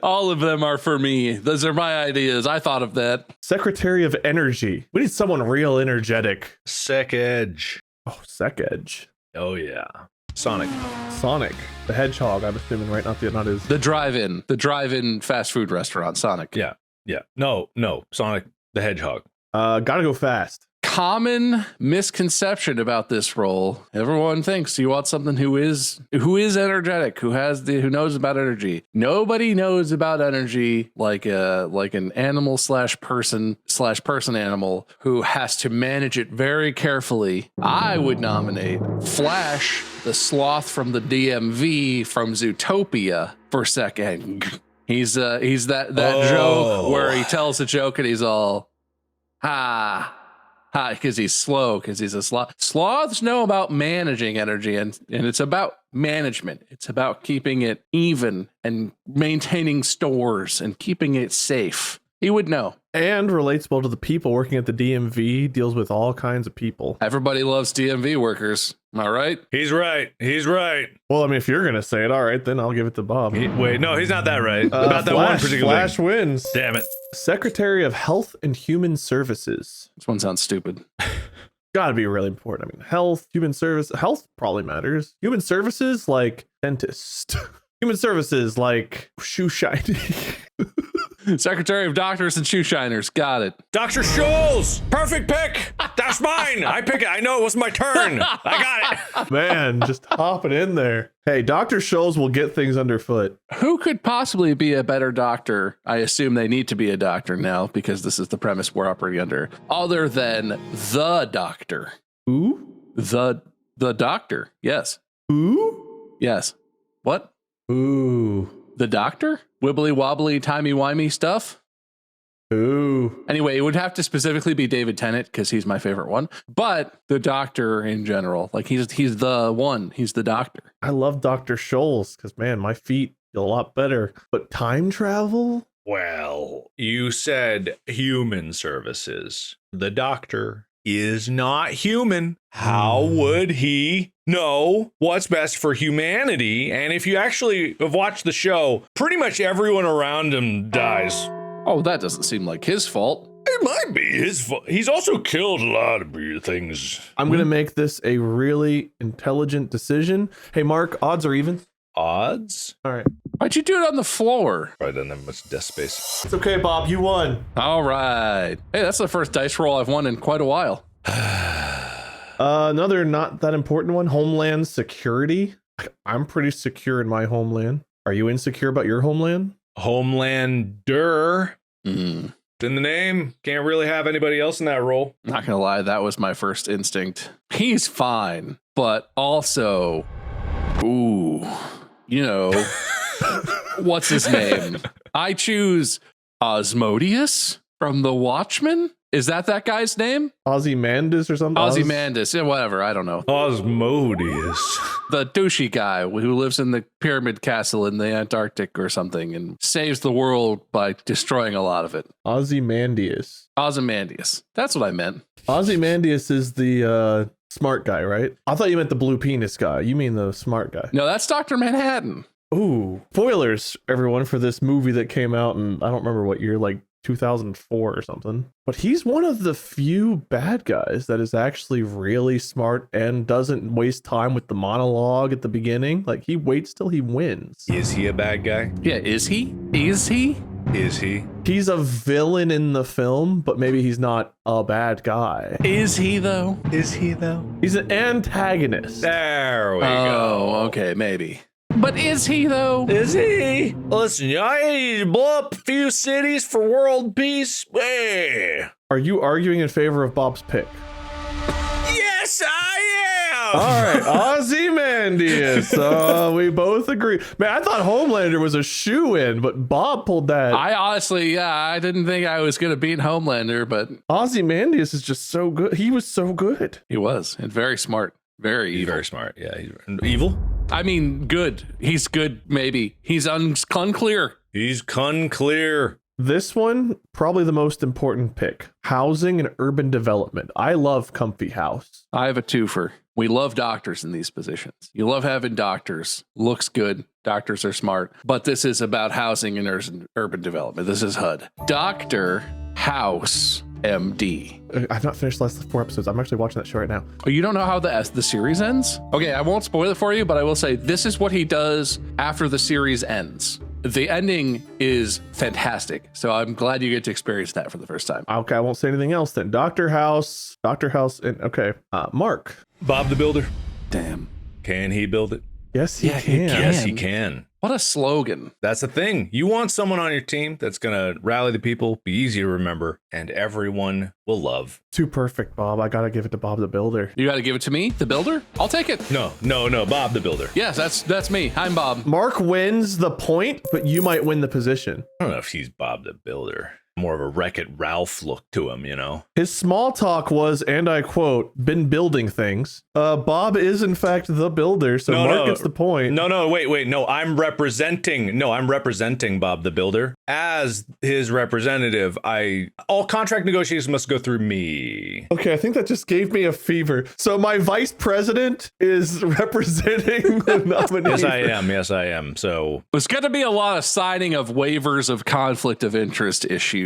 All of them are for me. Those are my ideas. I thought of that.
Secretary of Energy. We need someone real energetic.
Sec Edge.
Oh, Sec Edge.
Oh, yeah. Sonic
the Hedgehog, I'm assuming, right? Not his.
The drive-in fast food restaurant, Sonic.
Yeah. No, Sonic the Hedgehog.
Gotta go fast.
Common misconception about this role. Everyone thinks you want something who is energetic, who knows about energy. Nobody knows about energy like an animal / person animal who has to manage it very carefully. I would nominate Flash, the sloth from the DMV from Zootopia, for second. He's that joke where he tells a joke and he's all ha, because he's slow, because he's a sloth. Sloths know about managing energy, and it's about management. It's about keeping it even and maintaining stores and keeping it safe. He would know.
And relates well to the people working at the DMV, deals with all kinds of people.
Everybody loves DMV workers. Am I right?
He's right.
Well, I mean, if you're going to say it, all right, then I'll give it to Bob.
Wait, no, he's not that right. About that one particular
Flash
thing.
wins.
Damn it.
Secretary of Health and Human Services.
This one sounds stupid.
Gotta be really important. I mean, health probably matters. Human services, like dentist. Human services, like shoe shining.
Secretary of Doctors and Shoe Shiners. Got it.
Dr. Scholes! Perfect pick! That's mine! I pick it. I know it was my turn. I got it.
Man, just hopping in there. Hey, Dr. Scholes will get things underfoot.
Who could possibly be a better doctor? I assume they need to be a doctor now because this is the premise we're operating under. Other than the doctor.
Who?
The doctor. Yes.
Who?
Yes. What?
Ooh.
The doctor? Wibbly wobbly, timey wimey stuff?
Ooh.
Anyway, it would have to specifically be David Tennant because he's my favorite one. But the doctor in general, like he's the one. He's the doctor.
I love Dr. Scholes because, man, my feet feel a lot better. But time travel?
Well, you said human services. The doctor is not human. How would he know what's best for humanity? And if you actually have watched the show, pretty much everyone around him dies.
Oh, that doesn't seem like his fault.
It might be his fault. He's also killed a lot of things.
I'm going to make this a really intelligent decision. Hey, Mark, odds or evens?
Odds?
All right.
Why'd you do it on the floor?
Probably doesn't have much desk space.
It's okay, Bob. You won.
All right. Hey, that's the first dice roll I've won in quite a while.
Another not that important one, Homeland Security. I'm pretty secure in my homeland. Are you insecure about your homeland?
Homelander. In the name. Can't really have anybody else in that role.
Not gonna lie, that was my first instinct. He's fine, but also, ooh, you know, what's his name? I choose Osmodeus from The Watchmen. Is that guy's name?
Ozymandias or something?
Ozymandias, yeah, whatever. I don't know.
Osmodeus.
The douchey guy who lives in the pyramid castle in the Antarctic or something and saves the world by destroying a lot of it.
Ozymandias.
Ozymandias. That's what I meant.
Ozymandias is the smart guy, right? I thought you meant the blue penis guy. You mean the smart guy.
No, that's Dr. Manhattan.
Ooh. Spoilers, everyone, for this movie that came out in, I don't remember what year, like 2004 or something. But he's one of the few bad guys that is actually really smart and doesn't waste time with the monologue at the beginning. Like, he waits till he wins.
Is he a bad guy?
Yeah, is he? Is he?
Is he?
He's a villain in the film, but maybe he's not a bad guy.
Is he, though?
Is he, though?
He's an antagonist.
There we go.
Oh, okay, maybe. But is he, though?
Is he? Listen, I need to blow up a few cities for world peace. Hey.
Are you arguing in favor of Bob's pick?
Yes, I am.
All right, Ozymandias. We both agree. Man, I thought Homelander was a shoo-in, but Bob pulled that.
I honestly, I didn't think I was going to beat Homelander, but
Ozymandias is just so good. He was so good.
he was, and very smart. Very
He's
evil.
very smart. Yeah, he's evil.
I mean, good. He's good, maybe. He's unclear.
He's clear.
This one, probably the most important pick. Housing and urban development. I love Comfy House.
I have a twofer. We love doctors in these positions. You love having doctors. Looks good. Doctors are smart. But this is about housing and urban development. This is HUD. Dr. House MD.
I've not finished the last 4 episodes. I'm actually watching that show right now.
Oh, you don't know how the series ends? Okay, I won't spoil it for you, but I will say this is what he does after the series ends. The ending is fantastic. So I'm glad you get to experience that for the first time.
Okay, I won't say anything else then. Dr. House, and okay. Mark.
Bob the Builder.
Damn.
Can he build it?
Yes, he can.
Yes, he can.
What a slogan.
That's the thing. You want someone on your team that's going to rally the people, be easy to remember, and everyone will love.
Too perfect, Bob. I gotta give it to Bob the Builder.
You got to give it to me, the builder? I'll take it.
No, Bob the Builder.
Yes, that's me. I'm Bob.
Mark wins the point, but you might win the position.
I don't know if he's Bob the Builder. More of a Wreck-It Ralph look to him, you know?
His small talk was, and I quote, been building things. Bob is, in fact, the builder, so Mark gets the point.
No, wait. No, I'm representing Bob the Builder. As his representative, all contract negotiations must go through me.
Okay, I think that just gave me a fever. So my vice president is representing the nominee.
Yes, I am. So
There's going to be a lot of signing of waivers of conflict of interest issues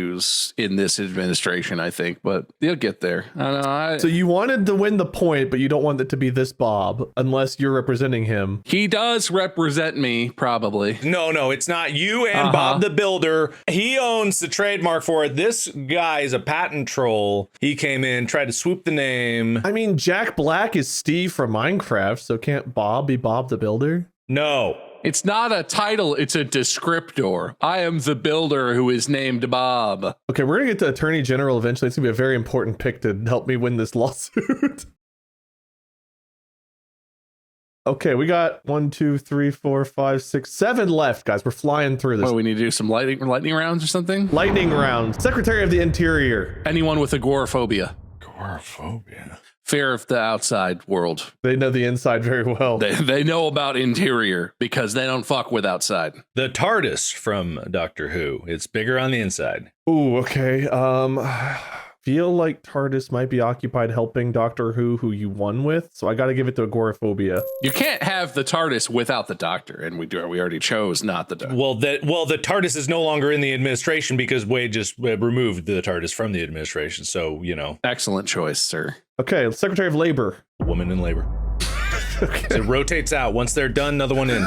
in this administration, I think, but you'll get there. I don't know.
So you wanted to win the point, but you don't want it to be this Bob unless you're representing him.
He does represent me, probably.
No, it's not you and Bob the Builder. He owns the trademark for it. This guy is a patent troll. He came in, tried to swoop the name.
I mean, Jack Black is Steve from Minecraft, so can't Bob be Bob the Builder?
No.
It's not a title, it's a descriptor. I am the builder who is named Bob.
Okay, we're gonna get to Attorney General eventually. It's gonna be a very important pick to help me win this lawsuit. Okay, we got 1, 2, 3, 4, 5, 6, 7 left, guys. We're flying through this.
What, we need to do some lightning rounds or something?
Lightning round. Secretary of the Interior.
Anyone with agoraphobia.
Agoraphobia.
Fear of the outside world.
They know the inside very well.
They know about interior because they don't fuck with outside.
The TARDIS from Doctor Who. It's bigger on the inside.
Ooh, okay. Feel like TARDIS might be occupied helping Doctor Who you won with, so I got to give it to agoraphobia.
You can't have the TARDIS without the Doctor, and we already chose not the Doctor.
Well, the TARDIS is no longer in the administration because Wade just removed the TARDIS from the administration. So, you know.
Excellent choice, sir.
Okay, Secretary of Labor.
Woman in labor.
Okay.
So it rotates out. Once they're done, another one in.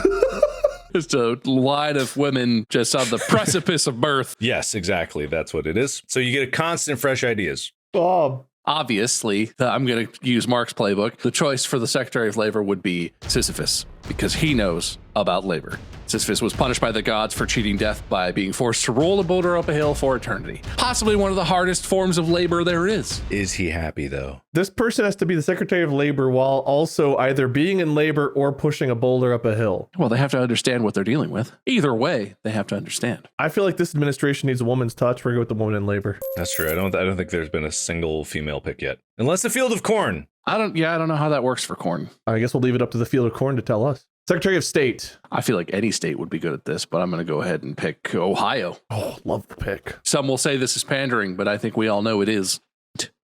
Just a line of women just on the precipice of birth.
Yes, exactly. That's what it is. So you get a constant fresh ideas.
Bob.
Obviously, I'm going to use Mark's playbook. The choice for the Secretary of Labor would be Sisyphus, because he knows about labor. Sisyphus was punished by the gods for cheating death by being forced to roll a boulder up a hill for eternity. Possibly one of the hardest forms of labor there is.
Is he happy, though?
This person has to be the Secretary of Labor while also either being in labor or pushing a boulder up a hill.
Well, they have to understand what they're dealing with. Either way, they have to understand.
I feel like this administration needs a woman's touch. We're going to go with the woman in labor.
That's true. I don't think there's been a single female pick yet. Unless the Field of Corn.
I don't know how that works for corn.
I guess we'll leave it up to the Field of Corn to tell us. Secretary of State.
I feel like any state would be good at this, but I'm going to go ahead and pick Ohio.
Oh, love the pick.
Some will say this is pandering, but I think we all know it is.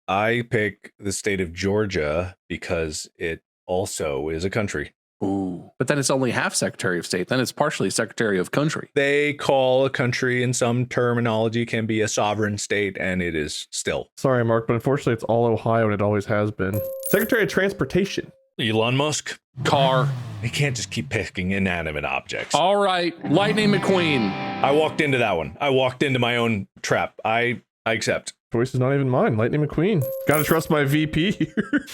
I pick the state of Georgia because it also is a country.
Ooh. But then it's only half Secretary of State. Then it's partially Secretary of Country.
They call a country in some terminology can be a sovereign state, and it is still.
Sorry, Mark, but unfortunately it's all Ohio and it always has been. Secretary of Transportation.
Elon Musk.
Car.
He can't just keep picking inanimate objects.
All right. Lightning McQueen.
I walked into that one. I walked into my own trap. I accept.
Choice is not even mine. Lightning McQueen. Gotta trust my VP here.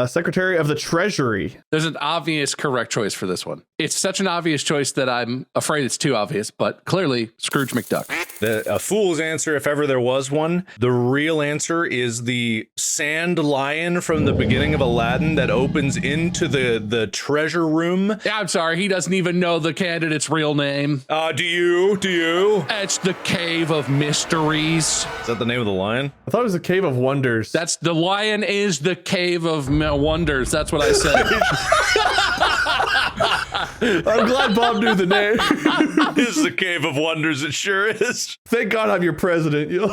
Secretary of the Treasury.
There's an obvious correct choice for this one. It's such an obvious choice that I'm afraid it's too obvious, but clearly Scrooge McDuck.
A fool's answer, if ever there was one. The real answer is the sand lion from the beginning of Aladdin that opens into the treasure room.
Yeah, I'm sorry. He doesn't even know the candidate's real name.
Do you?
It's the Cave of Mysteries.
Is that the name of the lion?
I thought it was the Cave of Wonders.
That's the lion is the Cave of Wonders. That's what I said.
I'm glad Bob knew the name.
This is the Cave of Wonders. It sure is.
Thank God I'm your president, yo.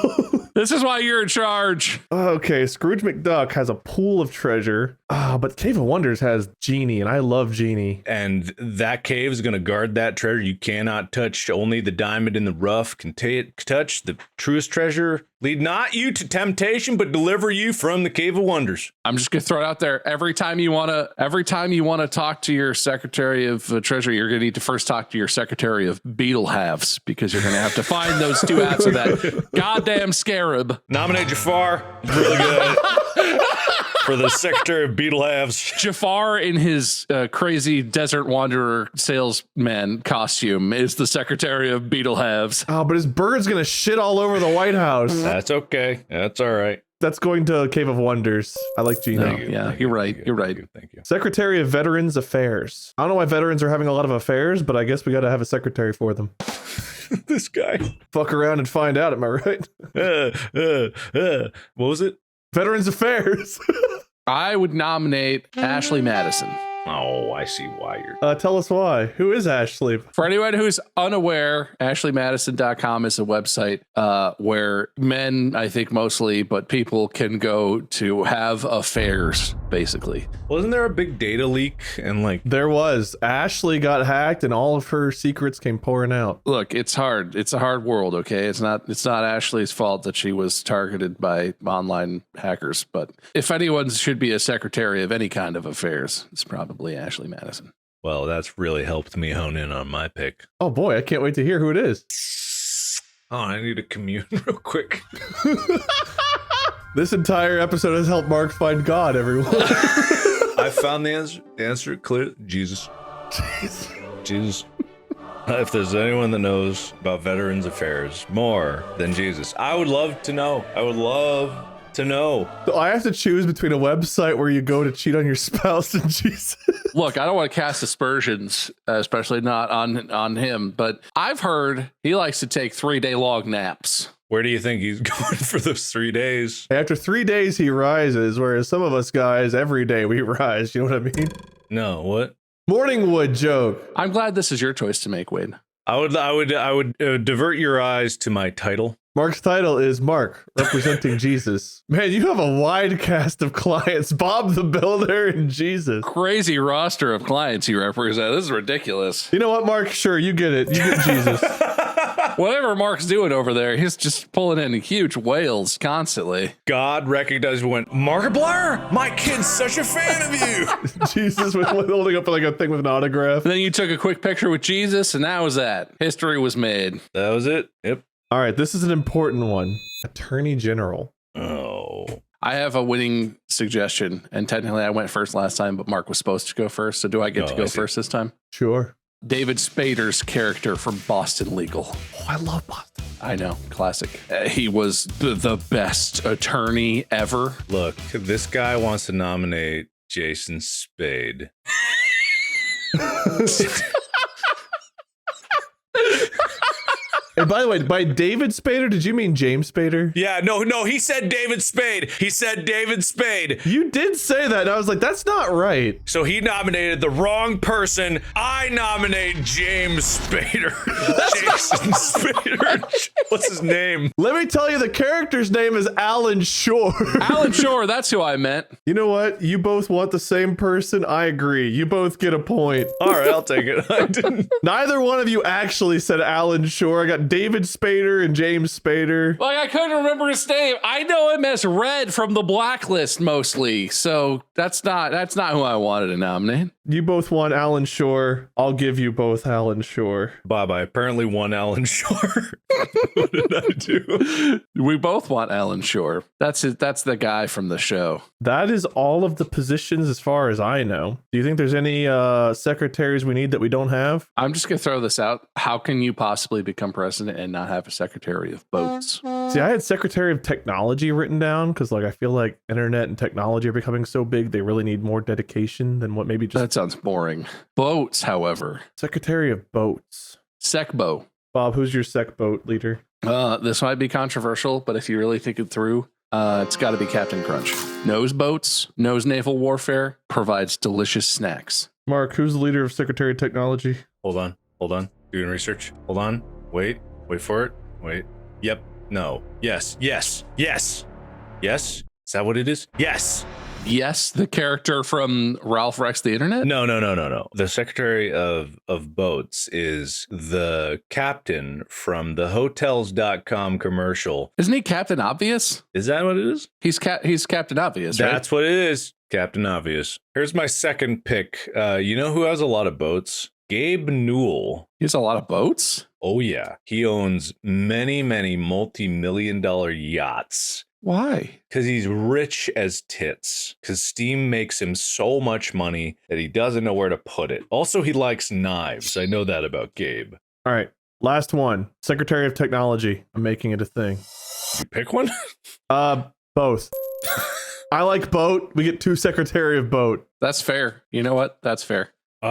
This is why you're in charge.
Okay, Scrooge McDuck has a pool of treasure, but Cave of Wonders has Genie, and I love Genie.
And that cave is going to guard that treasure. You cannot touch. Only the diamond in the rough can touch the truest treasure. Lead not you to temptation, but deliver you from the Cave of Wonders.
I'm just gonna throw it out there. Every time you wanna talk to your Secretary of Treasury, you're gonna need to first talk to your Secretary of Beetle Halves, because you're gonna have to find those two halves of that goddamn scarab.
Nominate Jafar. Really good. For the Secretary of Beetle Halves.
Jafar in his crazy desert wanderer salesman costume is the Secretary of Beetle Halves.
Oh, but his bird's gonna shit all over the White House.
That's okay. That's all right.
That's going to Cave of Wonders. I like Genie.
You're right.
Thank you.
Secretary of Veterans Affairs. I don't know why veterans are having a lot of affairs, but I guess we got to have a secretary for them.
This guy.
Fuck around and find out, am I right?
What was it?
Veterans Affairs.
I would nominate Ashley Madison.
Oh, I see why you're...
Tell us why. Who is Ashley?
For anyone who's unaware, ashleymadison.com is a website where men, I think mostly, but people can go to have affairs, basically.
Wasn't there a big data leak and like...
There was. Ashley got hacked and all of her secrets came pouring out.
Look, it's hard. It's a hard world, okay? It's not Ashley's fault that she was targeted by online hackers, but if anyone should be a secretary of any kind of affairs, it's probably Ashley Madison.
Well, that's really helped me hone in on my pick.
Oh boy, I can't wait to hear who it is.
Oh, I need to commune real quick.
This entire episode has helped Mark find God, everyone.
I found the answer. The answer clear. Jesus. Jesus. If there's anyone that knows about Veterans Affairs more than Jesus, I would love to know. I would love to know.
So I have to choose between a website where you go to cheat on your spouse and Jesus.
Look, I don't want to cast aspersions, especially not on him, but I've heard he likes to take 3-day long naps.
Where do you think he's going for those 3 days?
After 3 days, he rises, whereas some of us guys, every day we rise. You know what I mean?
No, what?
Morningwood joke.
I'm glad this is your choice to make, Wade.
I would divert your eyes to my title.
Mark's title is Mark, representing Jesus. Man, you have a wide cast of clients. Bob the Builder and Jesus.
Crazy roster of clients you represent. This is ridiculous.
You know what, Mark? Sure, you get it. You get Jesus.
Whatever Mark's doing over there, he's just pulling in huge whales constantly.
God recognized and went, Markiplier? My kid's such a fan of you.
Jesus was holding up like a thing with an autograph.
And then you took a quick picture with Jesus, and that was that. History was made.
That was it? Yep.
All right, this is an important one. Attorney General.
Oh. No.
I have a winning suggestion, and technically I went first last time, but Mark was supposed to go first. So do I get to go first this time?
Sure.
David Spader's character from Boston Legal.
Oh, I love Boston.
I know, classic. He was the best attorney ever.
Look, this guy wants to nominate Jason Spade.
And by the way, by David Spader, did you mean James Spader?
Yeah, no, he said David Spade. He said David Spade.
You did say that, and I was like, that's not right.
So he nominated the wrong person. I nominate James Spader. Jason Spader. What's his name?
Let me tell you, the character's name is Alan Shore.
Alan Shore, that's who I meant.
You know what? You both want the same person. I agree. You both get a point.
All right, I'll take it. I didn't.
Neither one of you actually said Alan Shore. I got David Spader and James Spader.
Like, I couldn't remember his name. I know him as Red from the Blacklist mostly. So that's not who I wanted to nominate.
You both want Alan Shore. I'll give you both Alan Shore.
Bob, I apparently won Alan Shore. What did I do?
We both want Alan Shore. That's it. That's the guy from the show.
That is all of the positions as far as I know. Do you think there's any secretaries we need that we don't have?
I'm just going to throw this out. How can you possibly become president and not have a secretary of boats?
See, I had Secretary of Technology written down because, like, I feel like internet and technology are becoming so big, they really need more dedication than what maybe just...
That sounds boring. Boats, however.
Secretary of Boats.
Secbo.
Bob, who's your sec boat leader?
This might be controversial, but if you really think it through, it's got to be Captain Crunch. Knows boats, knows naval warfare, provides delicious snacks.
Mark, who's the leader of Secretary of Technology?
Hold on. Doing research. Hold on. Wait for it. Wait. Yep. No. Yes. Yes. Is that what it is? Yes.
Yes, the character from Ralph Rex the Internet?
No. The Secretary of Boats is the captain from the Hotels.com commercial.
Isn't he Captain Obvious?
Is that what it is?
He's Captain Obvious, right?
That's what it is. Captain Obvious. Here's my second pick. You know who has a lot of boats? Gabe Newell.
He has a lot of boats?
Oh, yeah. He owns many multi-million-dollar yachts.
Why?
Because he's rich as tits. Because Steam makes him so much money that he doesn't know where to put it. Also, he likes knives. I know that about Gabe.
All right. Last one. Secretary of Technology. I'm making it a thing.
You pick one?
Both. I like boat. We get 2 Secretary of Boat.
That's fair. You know what? That's fair.
Oh.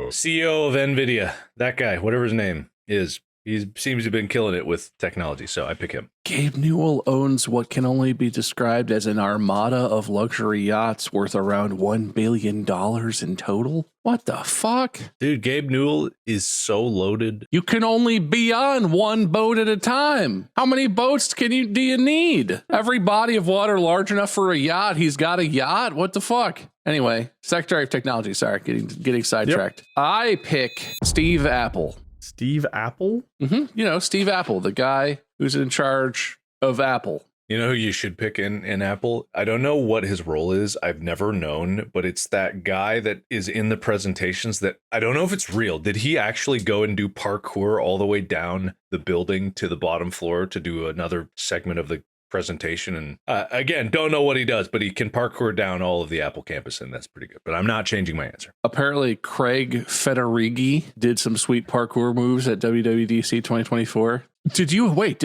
CEO of NVIDIA. That guy, whatever his name is. He seems to have been killing it with technology, so I pick him.
Gabe Newell owns what can only be described as an armada of luxury yachts worth around $1 billion in total. What the fuck?
Dude, Gabe Newell is so loaded.
You can only be on one boat at a time. How many boats do you need? Every body of water large enough for a yacht, he's got a yacht? What the fuck? Anyway, Secretary of Technology, sorry, getting sidetracked. Yep. I pick Steve Apple.
Steve Apple?
Mm-hmm. You know, Steve Apple, the guy who's in charge of Apple.
You know who you should pick in Apple? I don't know what his role is. I've never known, but it's that guy that is in the presentations that I don't know if it's real. Did he actually go and do parkour all the way down the building to the bottom floor to do another segment of the presentation? And again, don't know what he does, but he can parkour down all of the Apple campus, and that's pretty good. But I'm not changing my answer.
Apparently, Craig Federighi did some sweet parkour moves at WWDC 2024. Did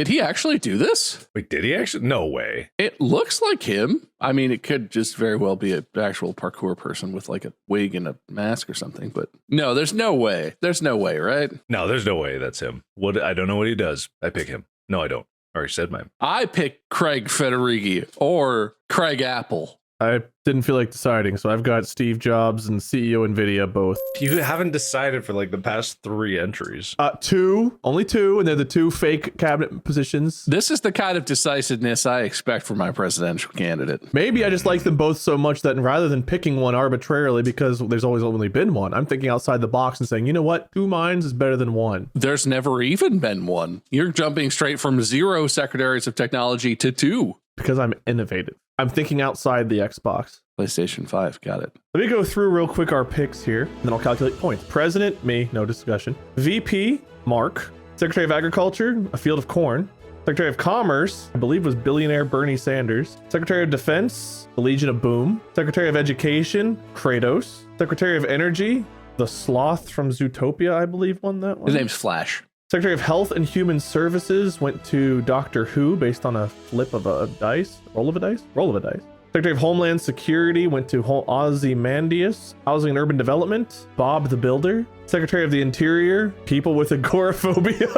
he actually do this?
Wait, did he actually? No way.
It looks like him. I mean, it could just very well be an actual parkour person with like a wig and a mask or something, but no, there's no way. There's no way, right?
No, there's no way that's him. I don't know what he does. I pick him. No, I don't. I already said mine.
I pick Craig Federighi or Craig Apple.
I didn't feel like deciding, so I've got Steve Jobs and CEO NVIDIA both.
You haven't decided for like the past 3 entries.
Only two, and they're the 2 fake cabinet positions.
This is the kind of decisiveness I expect from my presidential candidate.
Maybe I just like them both so much that rather than picking one arbitrarily because there's always only been one, I'm thinking outside the box and saying, you know what, 2 minds is better than 1.
There's never even been one. You're jumping straight from 0 secretaries of technology to 2.
Because I'm innovative. I'm thinking outside the Xbox.
PlayStation 5, got it.
Let me go through real quick our picks here, and then I'll calculate points. President, me, no discussion. VP, Mark. Secretary of Agriculture, a field of corn. Secretary of Commerce, I believe, was billionaire Bernie Sanders. Secretary of Defense, the Legion of Boom. Secretary of Education, Kratos. Secretary of Energy, the Sloth from Zootopia, I believe, won that one.
His name's Flash.
Secretary of Health and Human Services went to Doctor Who based on a flip of a dice. Roll of a dice? Roll of a dice. Secretary of Homeland Security went to Ozymandias. Housing and Urban Development, Bob the Builder. Secretary of the Interior, people with agoraphobia.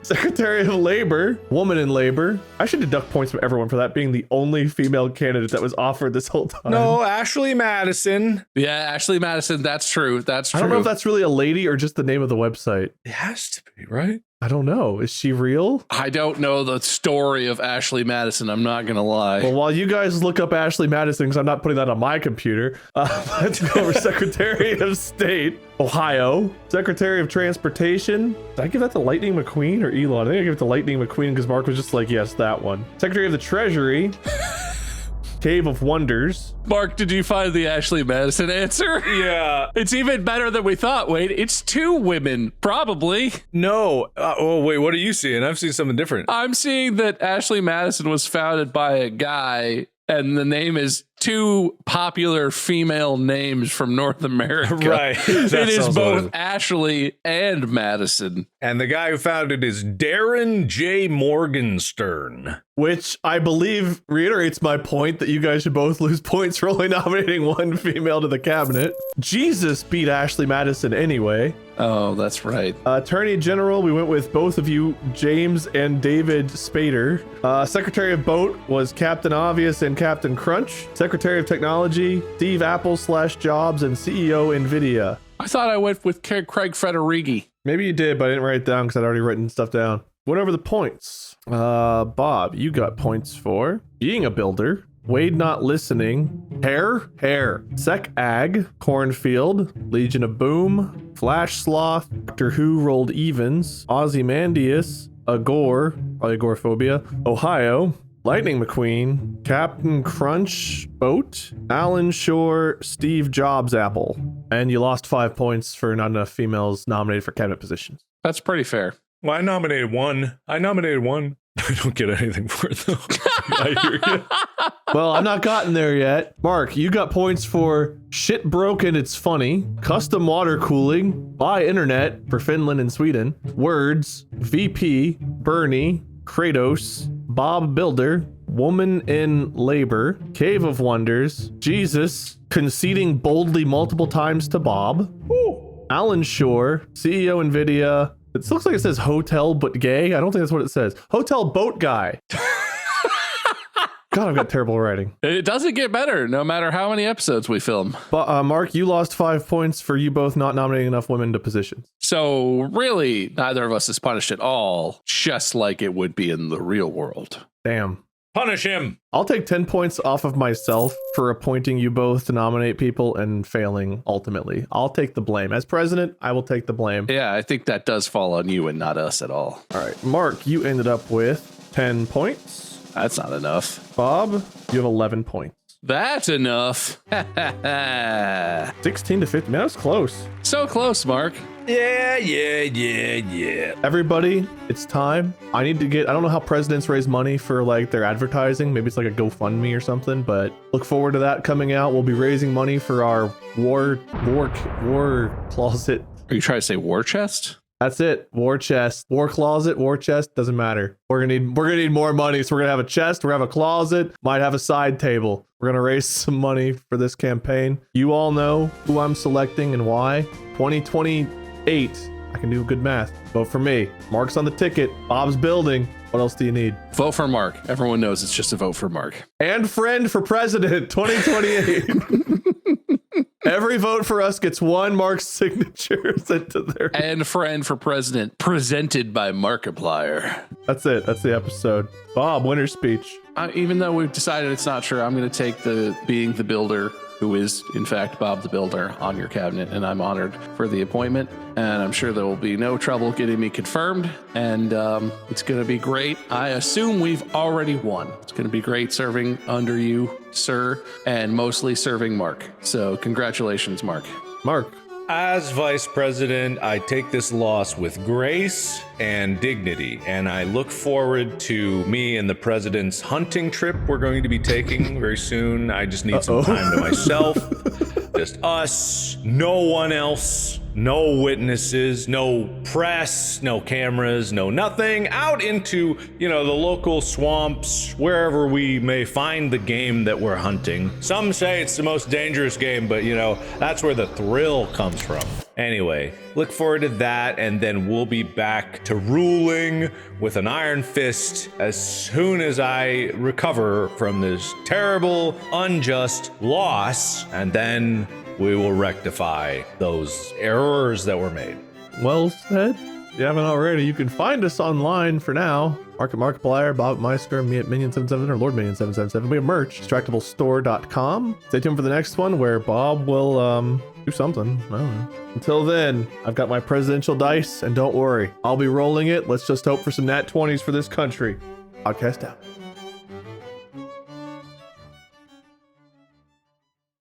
Secretary of Labor, woman in labor. I should deduct points from everyone for that being the only female candidate that was offered this whole time.
No, Ashley Madison.
Yeah, Ashley Madison. That's true. That's true.
I don't know if that's really a lady or just the name of the website.
It has to be, right?
I don't know. Is she real?
I don't know the story of Ashley Madison. I'm not going to lie.
Well, while you guys look up Ashley Madison, because I'm not putting that on my computer, let's go over Secretary of State, Ohio. Secretary of Transportation. Did I give that to Lightning McQueen or Elon? I think I gave it to Lightning McQueen because Mark was just like, yes, that one. Secretary of the Treasury. Cave of Wonders.
Mark, did you find the Ashley Madison answer?
Yeah.
It's even better than we thought, Wade. It's 2 women, probably.
No. Oh, wait, what are you seeing? I've seen something different.
I'm seeing that Ashley Madison was founded by a guy, and the name is 2 popular female names from North America.
Right.
It is both Ashley and Madison.
And the guy who founded it is Darren J. Morgenstern.
Which I believe reiterates my point that you guys should both lose points for only nominating one female to the cabinet. Jesus beat Ashley Madison anyway.
Oh, that's right.
Attorney General, we went with both of you, James and David Spader. Secretary of Boat was Captain Obvious and Captain Crunch. Secretary of Technology, Steve Apple/Jobs, and CEO NVIDIA.
I thought I went with Craig Federighi.
Maybe you did, but I didn't write it down because I'd already written stuff down. Went over the points. Bob, you got points for being a builder, Wade not listening, hair, Sec Ag, Cornfield, Legion of Boom, Flash Sloth, Doctor Who rolled evens, Ozymandias, Agor, probably agoraphobia, Ohio, Lightning McQueen, Captain Crunch, Boat, Alan Shore, Steve Jobs Apple. And you lost 5 points for not enough females nominated for cabinet positions.
That's pretty fair.
Well, I nominated one. I don't get anything for it, though. I hear you.
Well, I've not gotten there yet. Mark, you got points for shit broken, it's funny, custom water cooling, buy internet for Finland and Sweden, words, VP, Bernie, Kratos, Bob Builder, woman in labor, Cave of Wonders, Jesus, conceding boldly multiple times to Bob, Alan Shore, CEO NVIDIA. It looks like it says hotel but gay. I don't think that's what it says. Hotel boat guy. God, I've got terrible writing.
It doesn't get better no matter how many episodes we film.
But Mark, you lost 5 points for you both not nominating enough women to positions.
So really, neither of us is punished at all, just like it would be in the real world.
Damn.
Punish him.
I'll take 10 points off of myself for appointing you both to nominate people and failing ultimately. I'll take the blame. As president, I will take the blame.
Yeah, I think that does fall on you and not us at all.
All right. Mark, you ended up with 10 points.
That's not enough.
Bob, you have 11 points.
That's enough.
16 to 50. Man, that was close.
So close, Mark.
Yeah.
Everybody, it's time. I don't know how presidents raise money for like their advertising. Maybe it's like a GoFundMe or something, but look forward to that coming out. We'll be raising money for our war closet.
Are you trying to say war chest?
That's it. War chest, war closet, war chest, doesn't matter. We're gonna need more money. So we're gonna have a chest, we're gonna have a closet, might have a side table. We're gonna raise some money for this campaign. You all know who I'm selecting and why. 2028. I can do good math. Vote for me. Mark's on the ticket. Bob's building. What else do you need?
Vote for Mark. Everyone knows it's just a vote for Mark.
And friend for president 2028. Every vote for us gets one Mark's signature sent to their...
And friend for president, presented by Markiplier.
That's it. That's the episode. Bob, winner's speech.
Even though we've decided it's not true, I'm going to take the being the builder, who is, in fact, Bob the Builder, on your cabinet, and I'm honored for the appointment, and I'm sure there will be no trouble getting me confirmed, and it's going to be great. I assume we've already won. It's going to be great serving under you, sir, and mostly serving Mark. So congratulations, Mark.
Mark.
As vice president, I take this loss with grace and dignity, and I look forward to me and the president's hunting trip we're going to be taking very soon. I just need some time to myself. Just us, no one else, no witnesses, no press, no cameras, no nothing. Out into, the local swamps, wherever we may find the game that we're hunting. Some say it's the most dangerous game, but that's where the thrill comes from. Anyway, look forward to that, and then we'll be back to ruling with an iron fist as soon as I recover from this terrible, unjust loss, and then we will rectify those errors that were made.
Well said. If you haven't already, you can find us online for now. Markiplier, Bob Meister, me at Minion777 or Lord Minion777. We have merch, distractiblestore.com. Stay tuned for the next one where Bob will do something. I don't know. Until then, I've got my presidential dice, and don't worry, I'll be rolling it. Let's just hope for some nat 20s for this country. Podcast out.